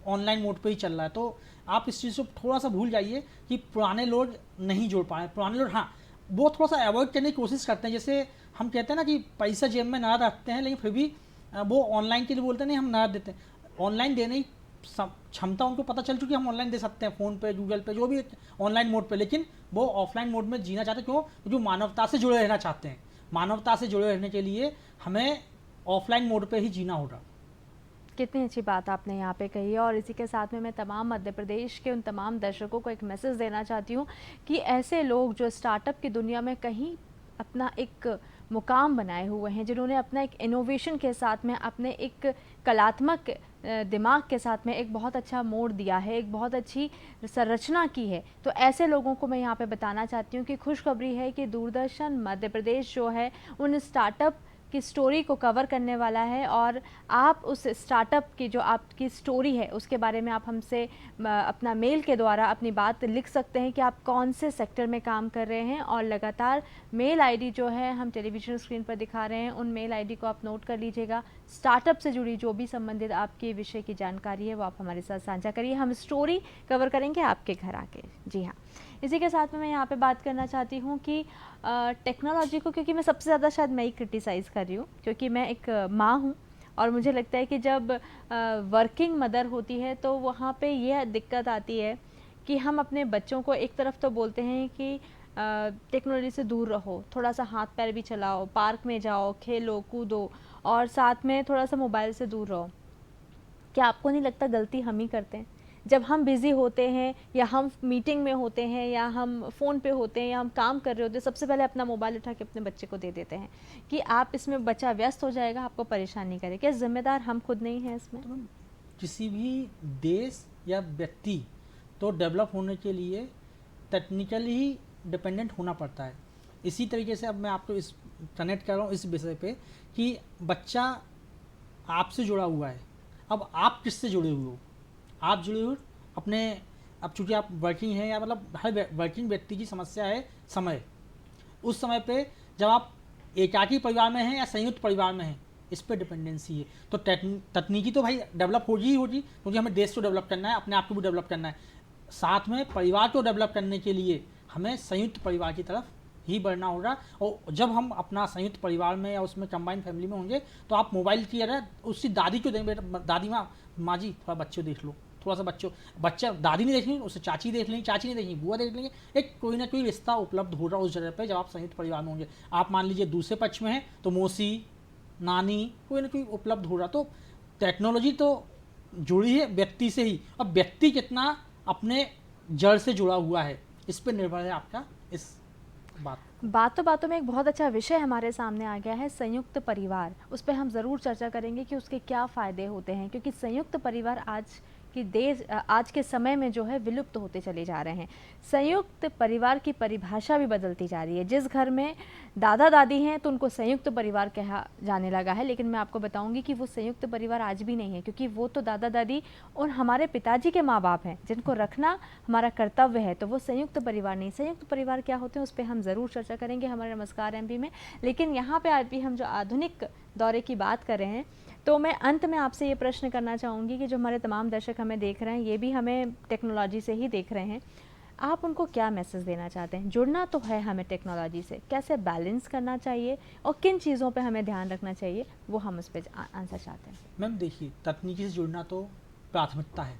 ऑनलाइन मोड पे ही चल रहा है। तो आप इस चीज़ को थोड़ा सा भूल जाइए कि पुराने लोग नहीं जोड़ पाए। पुराने लोग, हाँ, वो थोड़ा सा अवॉइड करने की कोशिश करते हैं। जैसे हम कहते हैं ना कि पैसा जेब में ना रखते हैं, लेकिन फिर भी वो ऑनलाइन के लिए बोलते नहीं, हम ना देते हैं। ऑनलाइन देने की क्षमता उनको पता चल चुकी है, हम ऑनलाइन दे सकते हैं, फ़ोन पे, गूगल पे, जो भी ऑनलाइन मोड पे। लेकिन वो ऑफलाइन मोड में जीना चाहते हैं। क्यों? जो मानवता से जुड़े रहना चाहते हैं। मानवता से जुड़े रहने के लिए हमें ऑफलाइन मोड पे ही जीना होगा। कितनी अच्छी बात आपने यहाँ पे कही है। और इसी के साथ में मैं तमाम मध्य प्रदेश के उन तमाम दर्शकों को एक मैसेज देना चाहती हूँ कि ऐसे लोग जो स्टार्टअप की दुनिया में कहीं अपना एक मुकाम बनाए हुए हैं, जिन्होंने अपना एक इनोवेशन के साथ में, अपने एक कलात्मक दिमाग के साथ में एक बहुत अच्छा मोड़ दिया है, एक बहुत अच्छी संरचना की है, तो ऐसे लोगों को मैं यहाँ पे बताना चाहती हूँ कि खुशखबरी है कि दूरदर्शन मध्य प्रदेश जो है उन स्टार्टअप की स्टोरी को कवर करने वाला है। और आप उस स्टार्टअप की जो आपकी स्टोरी है उसके बारे में आप हमसे अपना मेल के द्वारा अपनी बात लिख सकते हैं कि आप कौन से सेक्टर में काम कर रहे हैं। और लगातार मेल आईडी जो है हम टेलीविज़न स्क्रीन पर दिखा रहे हैं, उन मेल आईडी को आप नोट कर लीजिएगा। स्टार्टअप से जुड़ी जो भी संबंधित आपके विषय की जानकारी है वो आप हमारे साथ साझा करिए, हम स्टोरी कवर करेंगे आपके घर आके। जी हाँ, इसी के साथ में मैं यहाँ पे बात करना चाहती हूँ कि टेक्नोलॉजी को, क्योंकि मैं सबसे ज़्यादा शायद मैं ही क्रिटिसाइज़ कर रही हूँ, क्योंकि मैं एक माँ हूँ और मुझे लगता है कि जब वर्किंग मदर होती है तो वहाँ पे यह दिक्कत आती है कि हम अपने बच्चों को एक तरफ तो बोलते हैं कि टेक्नोलॉजी से दूर रहो, थोड़ा सा हाथ पैर भी चलाओ, पार्क में जाओ, खेलो कूदो, और साथ में थोड़ा सा मोबाइल से दूर रहो। क्या आपको नहीं लगता गलती हम ही करते हैं? जब हम बिज़ी होते हैं या हम मीटिंग में होते हैं या हम फ़ोन पे होते हैं या हम काम कर रहे होते हैं, सबसे पहले अपना मोबाइल उठा के अपने बच्चे को दे देते हैं कि आप इसमें, बच्चा व्यस्त हो जाएगा, आपको परेशान नहीं करे। क्या जिम्मेदार हम खुद नहीं हैं इसमें? तो मैम, किसी भी देश या व्यक्ति तो डेवलप होने के लिए टेक्निकली ही डिपेंडेंट होना पड़ता है। इसी तरीके से अब मैं आपको इस कनेक्ट कर रहा हूँ इस विषय पे कि बच्चा आपसे जुड़ा हुआ है। अब आप किससे जुड़े हुए हो? आप जुड़े हुए अपने, अब चूँकि आप वर्किंग हैं या मतलब हर वर्किंग व्यक्ति की समस्या है समय। उस समय पे जब आप एकाकी परिवार में हैं या संयुक्त परिवार में हैं, इस पर डिपेंडेंसी है। तो तकनीकी तो भाई डेवलप होगी ही होगी, क्योंकि हमें देश को डेवलप करना है, अपने आप को भी डेवलप करना है। साथ में परिवार को डेवलप करने के लिए हमें संयुक्त परिवार की तरफ ही बढ़ना होगा। और जब हम अपना संयुक्त परिवार में या उसमें कंबाइंड फैमिली में होंगे तो आप मोबाइल की अगर उसकी दादी को देंगे, बेटा दादी माँ जी थोड़ा बच्चे देख लो, थोड़ा सा बच्चा दादी नहीं देख लेंगे, उससे चाची देख लेंगे, चाची नहीं देखेंगे बुआ देख लेंगे। एक कोई ना कोई रिश्ता उपलब्ध हो रहा है उस जगह पे जब आप संयुक्त परिवार में होंगे। आप मान लीजिए दूसरे पक्ष में हैं तो मौसी नानी कोई ना कोई उपलब्ध हो रहा। तो टेक्नोलॉजी तो जुड़ी है व्यक्ति से ही, अब व्यक्ति कितना अपने जड़ से जुड़ा हुआ है इस पर निर्भर है आपका इस बातों में एक बहुत अच्छा विषय हमारे सामने आ गया है, संयुक्त परिवार। उस पर हम ज़रूर चर्चा करेंगे कि उसके क्या फ़ायदे होते हैं, क्योंकि संयुक्त परिवार आज के समय में जो है विलुप्त होते चले जा रहे हैं। संयुक्त परिवार की परिभाषा भी बदलती जा रही है। जिस घर में दादा दादी हैं तो उनको संयुक्त परिवार कहा जाने लगा है, लेकिन मैं आपको बताऊंगी कि वो संयुक्त परिवार आज भी नहीं है, क्योंकि वो तो दादा दादी और हमारे पिताजी के माँ बाप हैं जिनको रखना हमारा कर्तव्य है। तो वो संयुक्त परिवार नहीं। संयुक्त परिवार क्या होते हैं उस पर हम ज़रूर चर्चा करेंगे हमारे नमस्कार एमपी में। लेकिन यहाँ पर आज भी हम जो आधुनिक दौरे की बात कर रहे हैं, तो मैं अंत में आपसे ये प्रश्न करना चाहूँगी कि जो हमारे तमाम दर्शक हमें देख रहे हैं, ये भी हमें टेक्नोलॉजी से ही देख रहे हैं, आप उनको क्या मैसेज देना चाहते हैं? जुड़ना तो है हमें टेक्नोलॉजी से, कैसे बैलेंस करना चाहिए और किन चीज़ों पे हमें ध्यान रखना चाहिए, वो हम उस पर आंसर चाहते हैं। मैम देखिए, तकनीकी से जुड़ना तो प्राथमिकता है,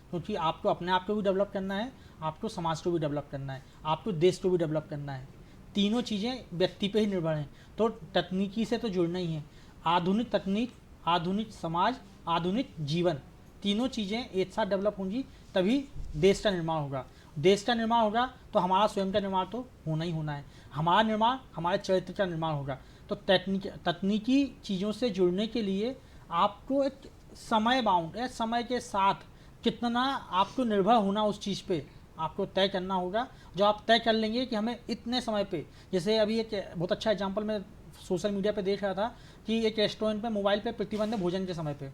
क्योंकि आपको अपने आप को भी डेवलप करना है, आपको समाज को भी डेवलप करना है, आपको देश को भी डेवलप करना है। तीनों चीज़ें व्यक्ति पे ही निर्भर हैं। तो तकनीकी से तो जुड़ना ही है। आधुनिक तकनीक, आधुनिक समाज, आधुनिक जीवन, तीनों चीज़ें एक साथ डेवलप होंगी तभी देश का निर्माण होगा। देश का निर्माण होगा तो हमारा स्वयं का निर्माण तो होना ही होना है। हमारा निर्माण हमारे चरित्र का निर्माण होगा। तो तकनीकी चीज़ों से जुड़ने के लिए आपको एक समय बाउंड या समय के साथ कितना आपको निर्भर होना उस चीज़ पे आपको तय करना होगा। जो आप तय कर लेंगे कि हमें इतने समय पे, जैसे अभी एक बहुत अच्छा एग्जांपल मैं सोशल मीडिया पे देख रहा था कि एक रेस्टोरेंट पे मोबाइल पे प्रतिबंध है भोजन के समय पे,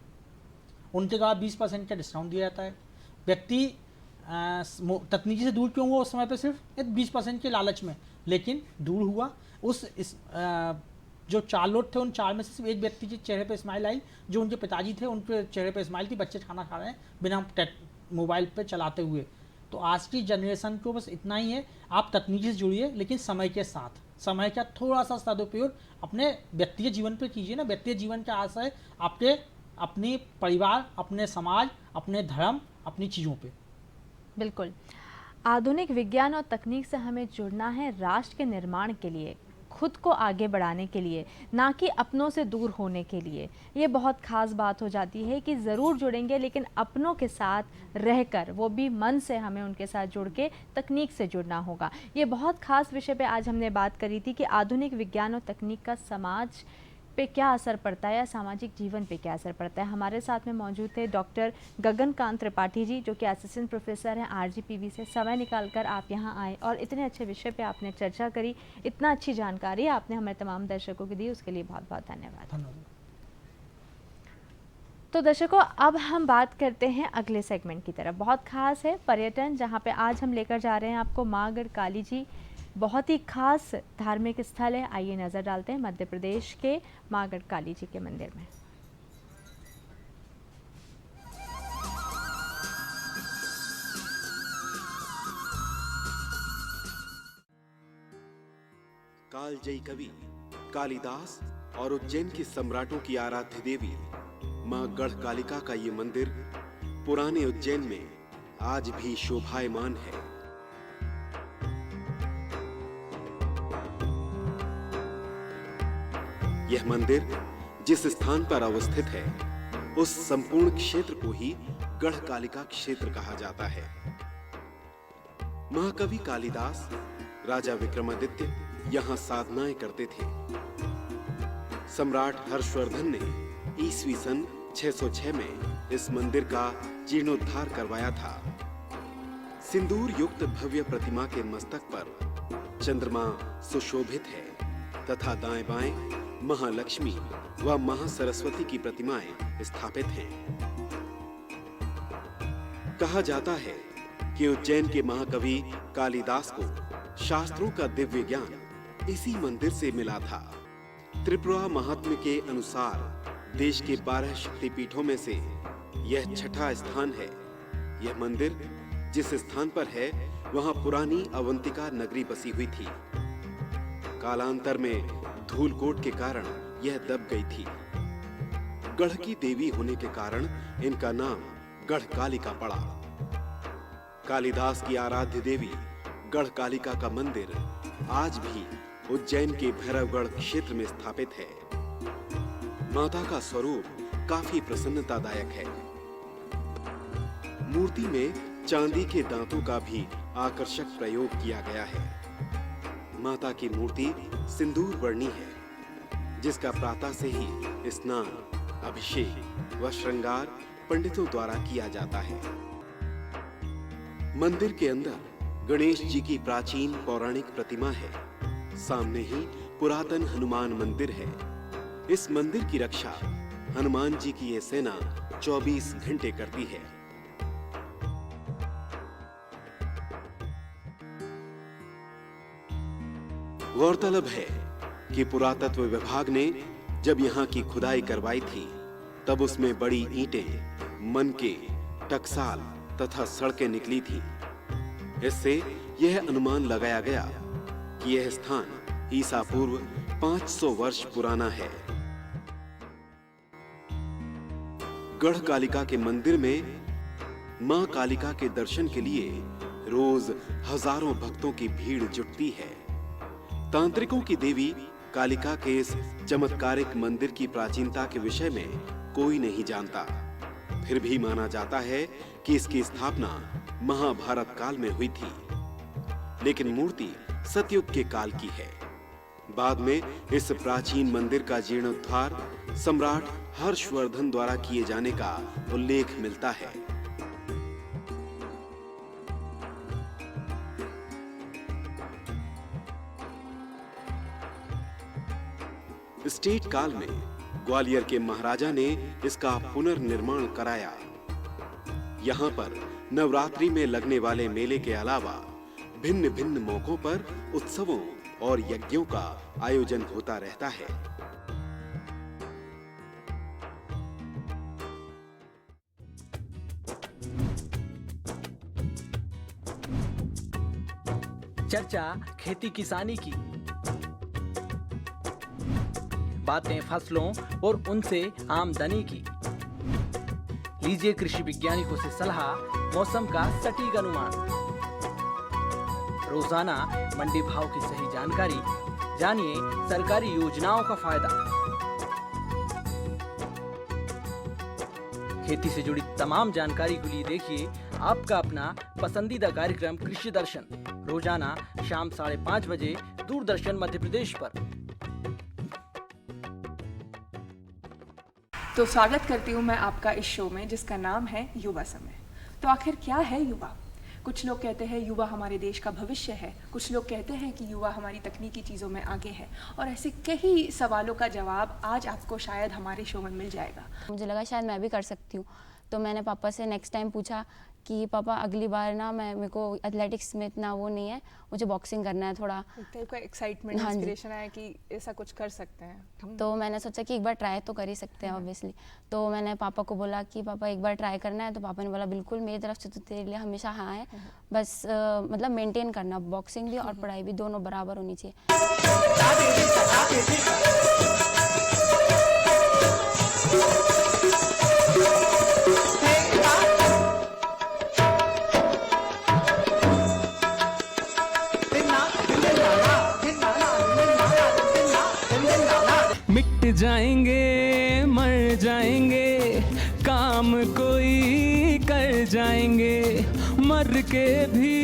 उनके द्वारा 20% का डिस्काउंट दिया जाता है। व्यक्ति तकनीकी से दूर क्यों हुआ उस समय पे? सिर्फ 20% के लालच में, लेकिन दूर हुआ। जो 4 लोग थे उन 4 में से सिर्फ एक व्यक्ति के चेहरे पे स्माइल आई, जो उनके पिताजी थे उनके चेहरे पे स्माइल थी, बच्चे खाना खा रहे हैं बिना मोबाइल पे चलाते हुए। तो आज की जनरेशन को बस इतना ही है, आप तकनीकी से जुड़िए लेकिन समय के साथ। समय का थोड़ा सा सदुपयोग अपने व्यक्तिगत जीवन पे कीजिए ना। व्यक्तिगत जीवन का आशय आपके अपने परिवार, अपने समाज, अपने धर्म, अपनी चीज़ों पे। बिल्कुल, आधुनिक विज्ञान और तकनीक से हमें जुड़ना है राष्ट्र के निर्माण के लिए, खुद को आगे बढ़ाने के लिए, ना कि अपनों से दूर होने के लिए। ये बहुत ख़ास बात हो जाती है कि ज़रूर जुड़ेंगे लेकिन अपनों के साथ रहकर, वो भी मन से हमें उनके साथ जुड़ के तकनीक से जुड़ना होगा। ये बहुत ख़ास विषय पे आज हमने बात करी थी कि आधुनिक विज्ञान और तकनीक का समाज पे क्या असर पड़ता है या सामाजिक जीवन पे क्या असर पड़ता है। हमारे साथ में मौजूद थे डॉक्टर गगनकांत त्रिपाठी जी, जो कि असिस्टेंट प्रोफेसर हैं आरजीपीवी से। समय निकालकर आप यहाँ आए और इतने अच्छे विषय पे आपने चर्चा करी, इतना अच्छी जानकारी आपने हमारे तमाम दर्शकों को दी, उसके लिए बहुत बहुत धन्यवाद। तो दर्शकों, अब हम बात करते हैं अगले सेगमेंट की तरफ। बहुत खास है पर्यटन, जहाँ पे आज हम लेकर जा रहे हैं आपको माँगढ़ काली जी। बहुत ही खास धार्मिक स्थल है। आइए नज़र डालते हैं मध्य प्रदेश के माँगढ़ काली जी के मंदिर में। कालजयी कवि कालिदास और उज्जैन की सम्राटों की आराध्य देवी मां गढ़कालिका का ये मंदिर पुराने उज्जैन में आज भी शोभायमान है। यह मंदिर जिस स्थान पर अवस्थित है उस संपूर्ण क्षेत्र को ही गढ़कालिका क्षेत्र कहा जाता है। महाकवि कालिदास, राजा विक्रमादित्य यहां साधनाएं करते थे। सम्राट हर्षवर्धन ने ईस्वी सन 606 में इस मंदिर का जीर्णोद्धार करवाया था। सिंदूर युक्त भव्य प्रतिमा के मस्तक पर चंद्रमा सुशोभित है तथा दाएं बाएं महालक्ष्मी व महासरस्वती की प्रतिमाएं स्थापित हैं। कहा जाता है कि उज्जैन के महाकवि कालिदास को शास्त्रों का दिव्य ज्ञान इसी मंदिर से मिला था। त्रिपुरा महात्म्य के अनुसार देश के 12 शक्तिपीठों में से यह छठा स्थान है। यह मंदिर जिस स्थान पर है वहां पुरानी अवंतिका नगरी बसी हुई थी। कालांतर में धूलकोट के कारण यह दब गई थी। गढ़ की देवी होने के कारण इनका नाम गढ़कालिका पड़ा। कालिदास की आराध्य देवी गढ़कालिका का मंदिर आज भी उज्जैन के भैरवगढ़ क्षेत्र में स्थापित है। माता का स्वरूप काफी प्रसन्नतादायक है। मूर्ति में चांदी के दांतों का भी आकर्षक प्रयोग किया गया है। माता की मूर्ति सिंदूर वर्णी है, जिसका प्रातः से ही स्नान, अभिषेक व श्रृंगार पंडितों द्वारा किया जाता है। मंदिर के अंदर गणेश जी की प्राचीन पौराणिक प्रतिमा है। सामने ही पुरातन हनुमान मंदिर है। इस मंदिर की रक्षा हनुमान जी की यह सेना 24 घंटे करती है। गौरतलब है कि पुरातत्व विभाग ने जब यहाँ की खुदाई करवाई थी तब उसमें बड़ी ईंटें, मनके, टकसाल तथा सड़कें निकली थी। इससे यह अनुमान लगाया गया कि यह स्थान ईसा पूर्व 500 वर्ष पुराना है। गढ़कालिका के मंदिर में मां कालिका के दर्शन के लिए रोज हजारों भक्तों की भीड़ जुटती है। तांत्रिकों की देवी कालिका के इस चमत्कारिक मंदिर की प्राचीनता के विषय में कोई नहीं जानता। फिर भी माना जाता है कि इसकी स्थापना महाभारत काल में हुई थी, लेकिन मूर्ति सतयुग के काल की है। बाद में इस प्राचीन मंदिर का जीर्णोद्धार सम्राट हर्षवर्धन द्वारा किए जाने का उल्लेख मिलता है। स्टेट काल में ग्वालियर के महाराजा ने इसका पुनर्निर्माण कराया। यहाँ पर नवरात्रि में लगने वाले मेले के अलावा भिन्न भिन्न मौकों पर उत्सवों और यज्ञों का आयोजन होता रहता है। चर्चा खेती किसानी की, बातें फसलों और उनसे आमदनी की। लीजिए कृषि वैज्ञानिकों से सलाह, मौसम का सटीक अनुमान, रोजाना मंडी भाव की सही जानकारी, जानिए सरकारी योजनाओं का फायदा। खेती से जुड़ी तमाम जानकारी के लिए देखिए आपका अपना पसंदीदा कार्यक्रम कृषि दर्शन, रोजाना शाम 5:30 बजे दूरदर्शन मध्य प्रदेश पर। तो स्वागत करती हूँ मैं आपका इस शो में जिसका नाम है युवा समय। तो आखिर क्या है युवा? कुछ लोग कहते हैं युवा हमारे देश का भविष्य है, कुछ लोग कहते हैं कि युवा हमारी तकनीकी चीज़ों में आगे है, और ऐसे कई सवालों का जवाब आज आपको शायद हमारे शो में मिल जाएगा। मुझे लगा शायद मैं भी कर सकती हूँ, तो मैंने पापा से नेक्स्ट टाइम पूछा कि पापा अगली बार ना मेरे को एथलेटिक्स में इतना वो नहीं है, मुझे बॉक्सिंग करना है थोड़ा। का एक्साइटमेंट, इंस्पिरेशन आया कि ऐसा कुछ कर सकते हैं हम। तो मैंने सोचा कि एक बार ट्राई तो कर ही सकते हैं ऑब्वियसली। तो मैंने पापा को बोला कि पापा एक बार ट्राई करना है, तो पापा ने बोला बिल्कुल, मेरी तरफ से तो तेरे लिए हमेशा हाँ है, बस मतलब मेंटेन करना, बॉक्सिंग भी और पढ़ाई भी दोनों बराबर होनी चाहिए। जाएंगे मर जाएंगे, काम कोई कर जाएंगे, मर के भी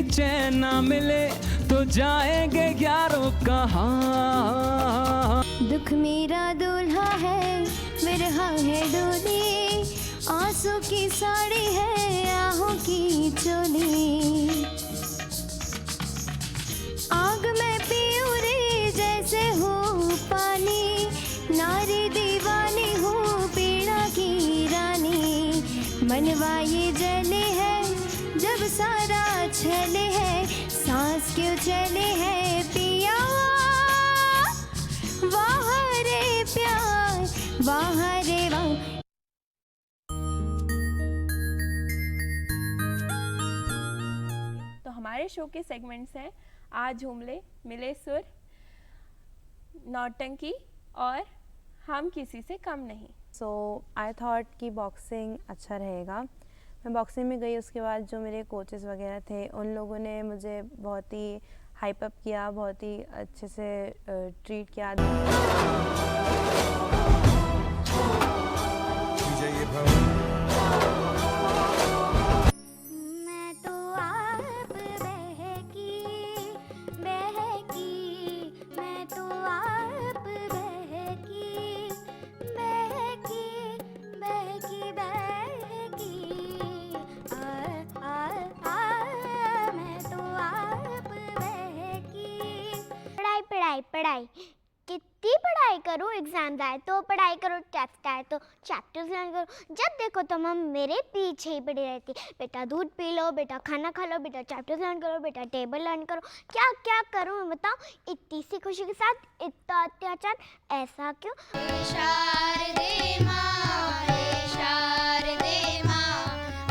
चैन ना मिले तो जाएंगे यारों कहाँ। दुख मेरा दूल्हा है, विरहा है डोली, आंसू की साड़ी है आहों की चोली। आग में पीऊं रे जैसे हो पानी, नारी दीवानी हूँ पीड़ा की रानी। मनवा ये जले है जब सारा छले है, सांस क्यों चले है पिया, वाह रे प्यार वाह रे वाह। तो हमारे शो के सेगमेंट्स हैं आज झूम ले, मिले सुर, नौटंकी और हम किसी से कम नहीं। सो आई थॉट कि बॉक्सिंग अच्छा रहेगा। मैं बॉक्सिंग में गई, उसके बाद जो मेरे कोचेस वगैरह थे उन लोगों ने मुझे बहुत ही हाइप अप किया, बहुत ही अच्छे से ट्रीट किया। मैं तो आप बहकी बहकी, मैं तो आप बहकी बहकी बहकी बहकी, मैं तो आप बहकी। पढ़ाई पढ़ाई पढ़ाई, कितनी पढ़ाई करो, एग्जाम आए तो पढ़ाई करो, टेस्ट आए तो चैप्टर्स लर्न करो। जब देखो तो मम मेरे पीछे ही पड़ी रहती, बेटा दूध पी लो, बेटा खाना खा लो, बेटा चैप्टर्स लर्न करो, बेटा टेबल लर्न करो। क्या क्या करूँ मैं बताओ, इतनी सी खुशी के साथ इतना अत्याचार, ऐसा क्यों? शारदे माँ, शारदे माँ,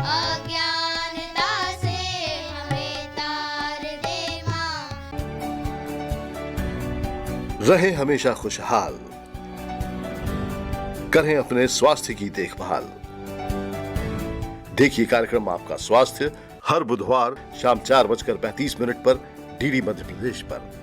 अज्ञानता से हमें तार दे माँ। रहें हमेशा खुशहाल, करें अपने स्वास्थ्य की देखभाल। देखिए कार्यक्रम आपका स्वास्थ्य हर बुधवार शाम 4:35 पर डीडी मध्य प्रदेश पर।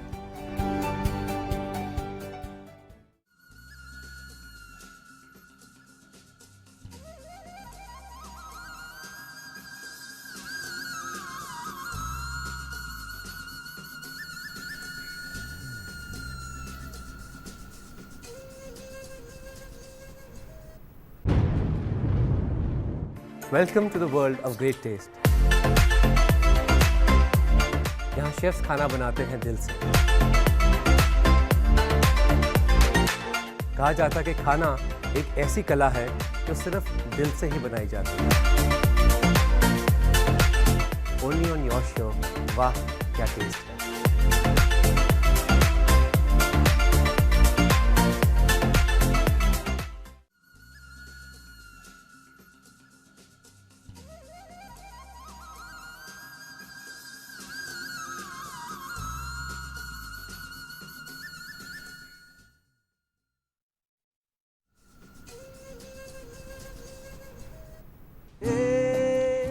Welcome to the world of great taste. यहाँ शेफ्स खाना बनाते हैं दिल से। कहा जाता है कि खाना एक ऐसी कला है जो सिर्फ दिल से ही बनाई जाती है। ओनली ऑन योर शो, वाह क्या टेस्ट है।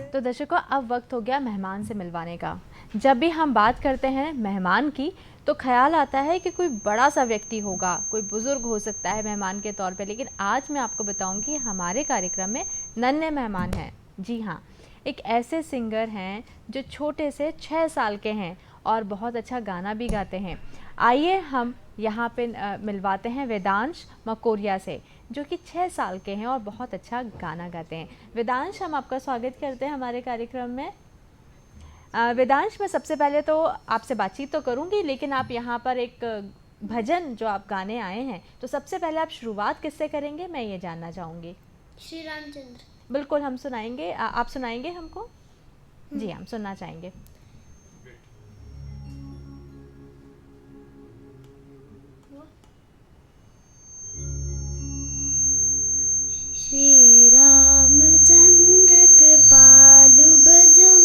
तो दर्शकों, अब वक्त हो गया मेहमान से मिलवाने का। जब भी हम बात करते हैं मेहमान की तो ख्याल आता है कि कोई बड़ा सा व्यक्ति होगा, कोई बुज़ुर्ग हो सकता है मेहमान के तौर पे, लेकिन आज मैं आपको बताऊंगी हमारे कार्यक्रम में नन्हे मेहमान हैं। जी हाँ, एक ऐसे सिंगर हैं जो छोटे से 6 साल के हैं और बहुत अच्छा गाना भी गाते हैं। आइए हम यहाँ पे मिलवाते हैं वेदांश मकोरिया से, जो कि 6 साल के हैं और बहुत अच्छा गाना गाते हैं। वेदांश, हम आपका स्वागत करते हैं हमारे कार्यक्रम में। वेदांश, मैं सबसे पहले तो आपसे बातचीत तो करूँगी, लेकिन आप यहाँ पर एक भजन जो आप गाने आए हैं, तो सबसे पहले आप शुरुआत किससे करेंगे, मैं ये जानना चाहूँगी। श्री रामचंद्र। बिल्कुल, हम सुनाएंगे। आप सुनाएंगे हमको? जी, हम सुनना चाहेंगे। श्री रामचंद्र कृपालु भजम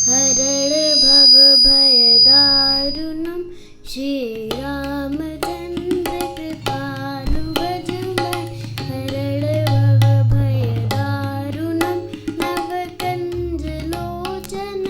हरण भव भय दारुणम। श्री रामचंद्र कृपालु भजम हरण भव भय दारुणम। नव कंज लोचन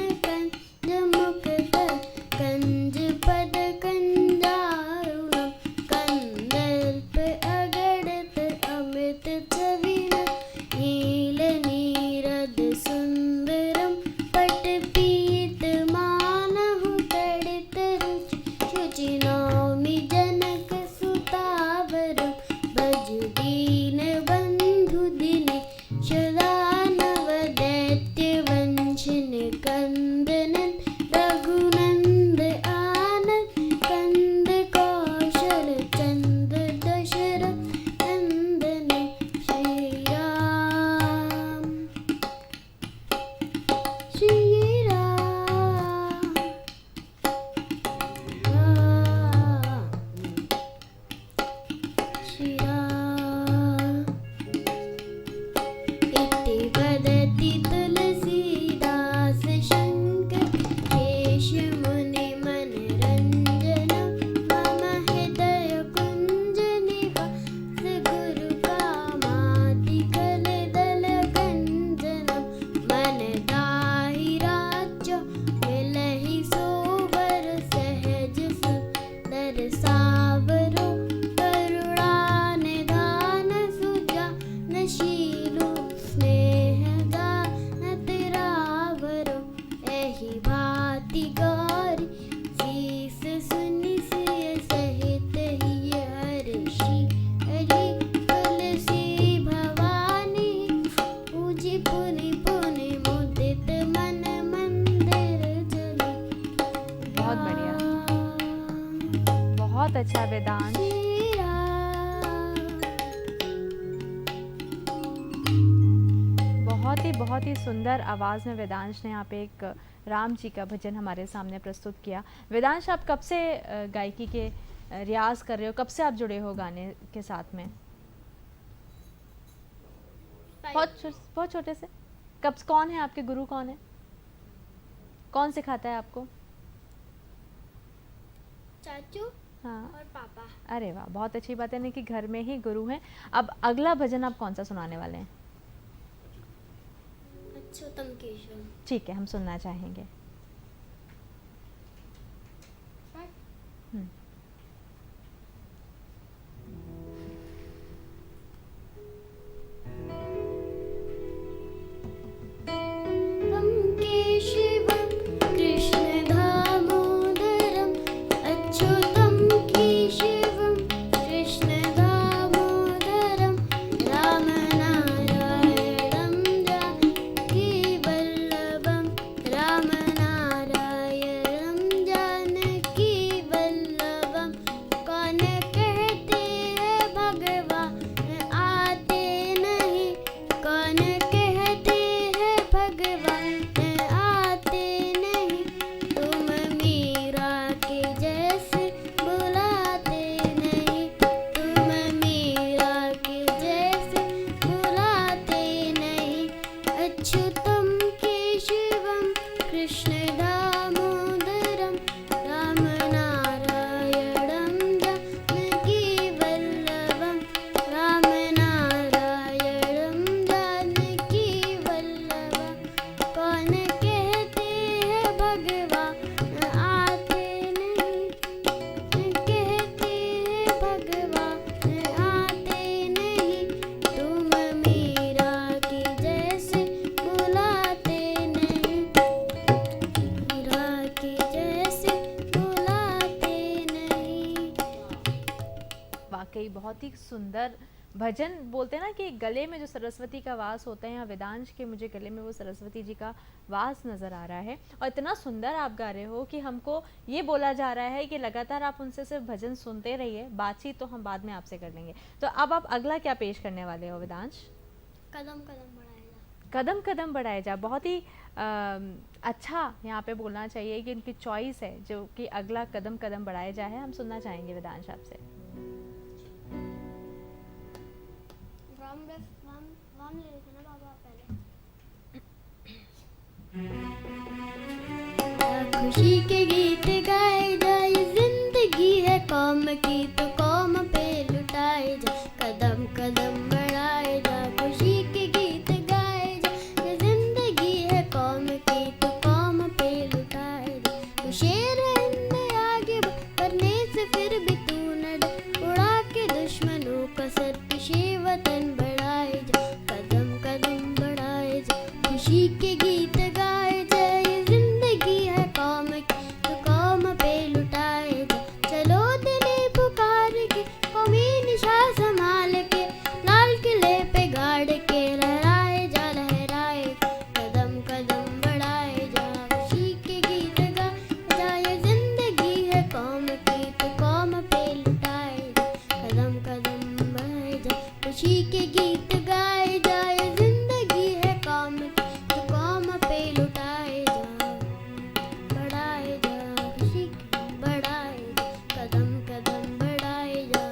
भांति गौरी शीस सुनि सिय सहित ही हर्षि हरि तुलसी भवानी पूजी पुनि पुनि मुदित मन मंदिर जली। बहुत बढ़िया, बहुत अच्छा वेदांश। बहुत ही सुंदर आवाज़ में वेदांश ने यहाँ पे एक राम जी का भजन हमारे सामने प्रस्तुत किया। वेदांश, आप कब से गायकी के रियाज कर रहे हो, कब से आप जुड़े हो गाने के साथ में? बहुत छोटे से। कौन है आपके गुरु, कौन है, कौन सिखाता है आपको? चाचू हाँ और पापा। अरे वाह, बहुत अच्छी बात है ना कि घर में ही गुरु हैं। अब अगला भजन आप कौन सा सुनाने वाले हैं? अच्युतम केशवम। ठीक है, हम सुनना चाहेंगे। केशवम कृष्ण दामोदरम अच्युतम केशवम कृष्ण दामोदरम राम नारायणम जानकी वल्लभम राम नारायणम जानकी वल्लभम। कौन कहते हैं भगवान आते नहीं, कौन कहते हैं भगवान आते नहीं, तुम मीरा के जैसे बुलाते नहीं, तुम मीरा के जैसे बुलाते नहीं। अच्युतम केशवम कृष्ण दामोदरम राम नारायणम जानकी वल्लभम राम नारायणम जानकी वल्लभम। कौन कहते हैं भगवान आते नहीं, कहते हैं भगवान आते नहीं, तुम मीरा के जैसे बुलाते नहीं, मीरा के जैसे बुलाते नहीं। वाकई बहुत ही सुंदर भजन। बोलते हैं ना कि गले में जो सरस्वती का वास होता है, यहाँ वेदांश के मुझे गले में वो सरस्वती जी का वास नज़र आ रहा है। और इतना सुंदर आप गा रहे हो कि हमको ये बोला जा रहा है कि लगातार आप उनसे सिर्फ भजन सुनते रहिए, बातचीत तो हम बाद में आपसे कर लेंगे। तो अब आप अगला क्या पेश करने वाले हो वेदांश? कदम कदम बढ़ाएगा। कदम कदम बढ़ाए जा, बहुत ही अच्छा यहाँ पे बोलना चाहिए कि उनकी चॉइस है जो कि अगला कदम कदम बढ़ाए जा है। हम सुनना चाहेंगे वेदांश आपसे। वाम ले लेते ना बाबा पहले। खुशी के गीत गाए जाए, जिंदगी है कौम की तो कौम पे लुटाए जा, कदम कदम बढ़ाए जा। खुशी के गीत गाए जा, जिंदगी है कौम की तो कौम पे लुटाए जा। तू शेर हिंद आगे करने से फिर भी तू न डर, उड़ा के दुश्मनों का सर किसी वतन बढ़ाए जा, कदम कदम बढ़ाए जा। खुशी के गीत गाए जाए, जिंदगी है कौम की तो कौम पे लुटाए जा। चलो दिले पुकार के कौमी निशा संभाल के, लाल किले पे गाड़ के लहराए जा लहराए जा, कदम कदम बढ़ाए जा। खुशी के गीत गाए जाए, जिंदगी है कौम की तो कौम पे लुटाए जा, कदम कदम बढ़ाए जा। खुशी के गीत गाए जाए, जिंदगी है कौम की तो कौम पे लुटाए जा, बढ़ाए जा। खुशी बढ़ाए जा, कदम कदम बढ़ाए जा।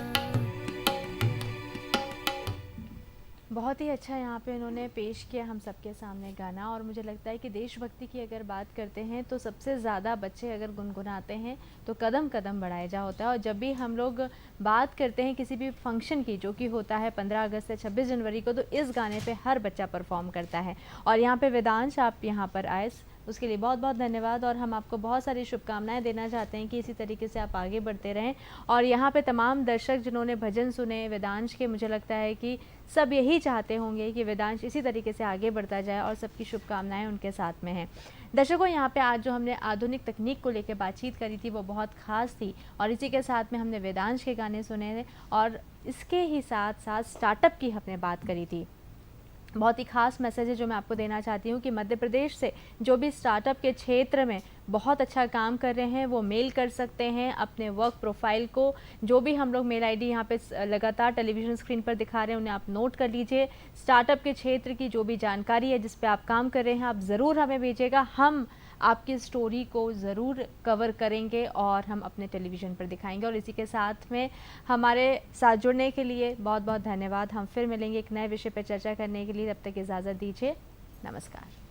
बहुत ही अच्छा यहाँ पे इन्होंने पेश किया हम सबके सामने गाना। और मुझे लगता है कि देशभक्ति की अगर बात करते हैं तो सबसे ज़्यादा बच्चे अगर गुनगुनाते हैं तो कदम कदम बढ़ाए जा होता है। और जब भी हम लोग बात करते हैं किसी भी फंक्शन की जो कि होता है 15 अगस्त से 26 जनवरी को, तो इस गाने पे हर बच्चा परफॉर्म करता है। और यहाँ पे वेदांश आप यहाँ पर आए उसके लिए बहुत बहुत धन्यवाद। और हम आपको बहुत सारी शुभकामनाएं देना चाहते हैं कि इसी तरीके से आप आगे बढ़ते रहें। और यहाँ पे तमाम दर्शक जिन्होंने भजन सुने वेदांश के, मुझे लगता है कि सब यही चाहते होंगे कि वेदांश इसी तरीके से आगे बढ़ता जाए और सबकी शुभकामनाएं उनके साथ में हैं। दर्शकों, यहाँ पे आज जो हमने आधुनिक तकनीक को लेकर बातचीत करी थी वो बहुत ख़ास थी और इसी के साथ में हमने वेदांश के गाने सुने थे और इसके ही साथ साथ स्टार्टअप की हमने बात करी थी। बहुत ही ख़ास मैसेज है जो मैं आपको देना चाहती हूँ कि मध्य प्रदेश से जो भी स्टार्टअप के क्षेत्र में बहुत अच्छा काम कर रहे हैं वो मेल कर सकते हैं अपने वर्क प्रोफाइल को। जो भी हम लोग मेल आईडी यहाँ पे लगातार टेलीविज़न स्क्रीन पर दिखा रहे हैं उन्हें आप नोट कर लीजिए। स्टार्टअप के क्षेत्र की जो भी जानकारी है जिस पे आप काम कर रहे हैं आप ज़रूर हमें भेजिएगा। हम आपकी स्टोरी को ज़रूर कवर करेंगे और हम अपने टेलीविज़न पर दिखाएंगे। और इसी के साथ में हमारे साथ जुड़ने के लिए बहुत बहुत धन्यवाद। हम फिर मिलेंगे एक नए विषय पर चर्चा करने के लिए। तब तक इजाज़त दीजिए। नमस्कार।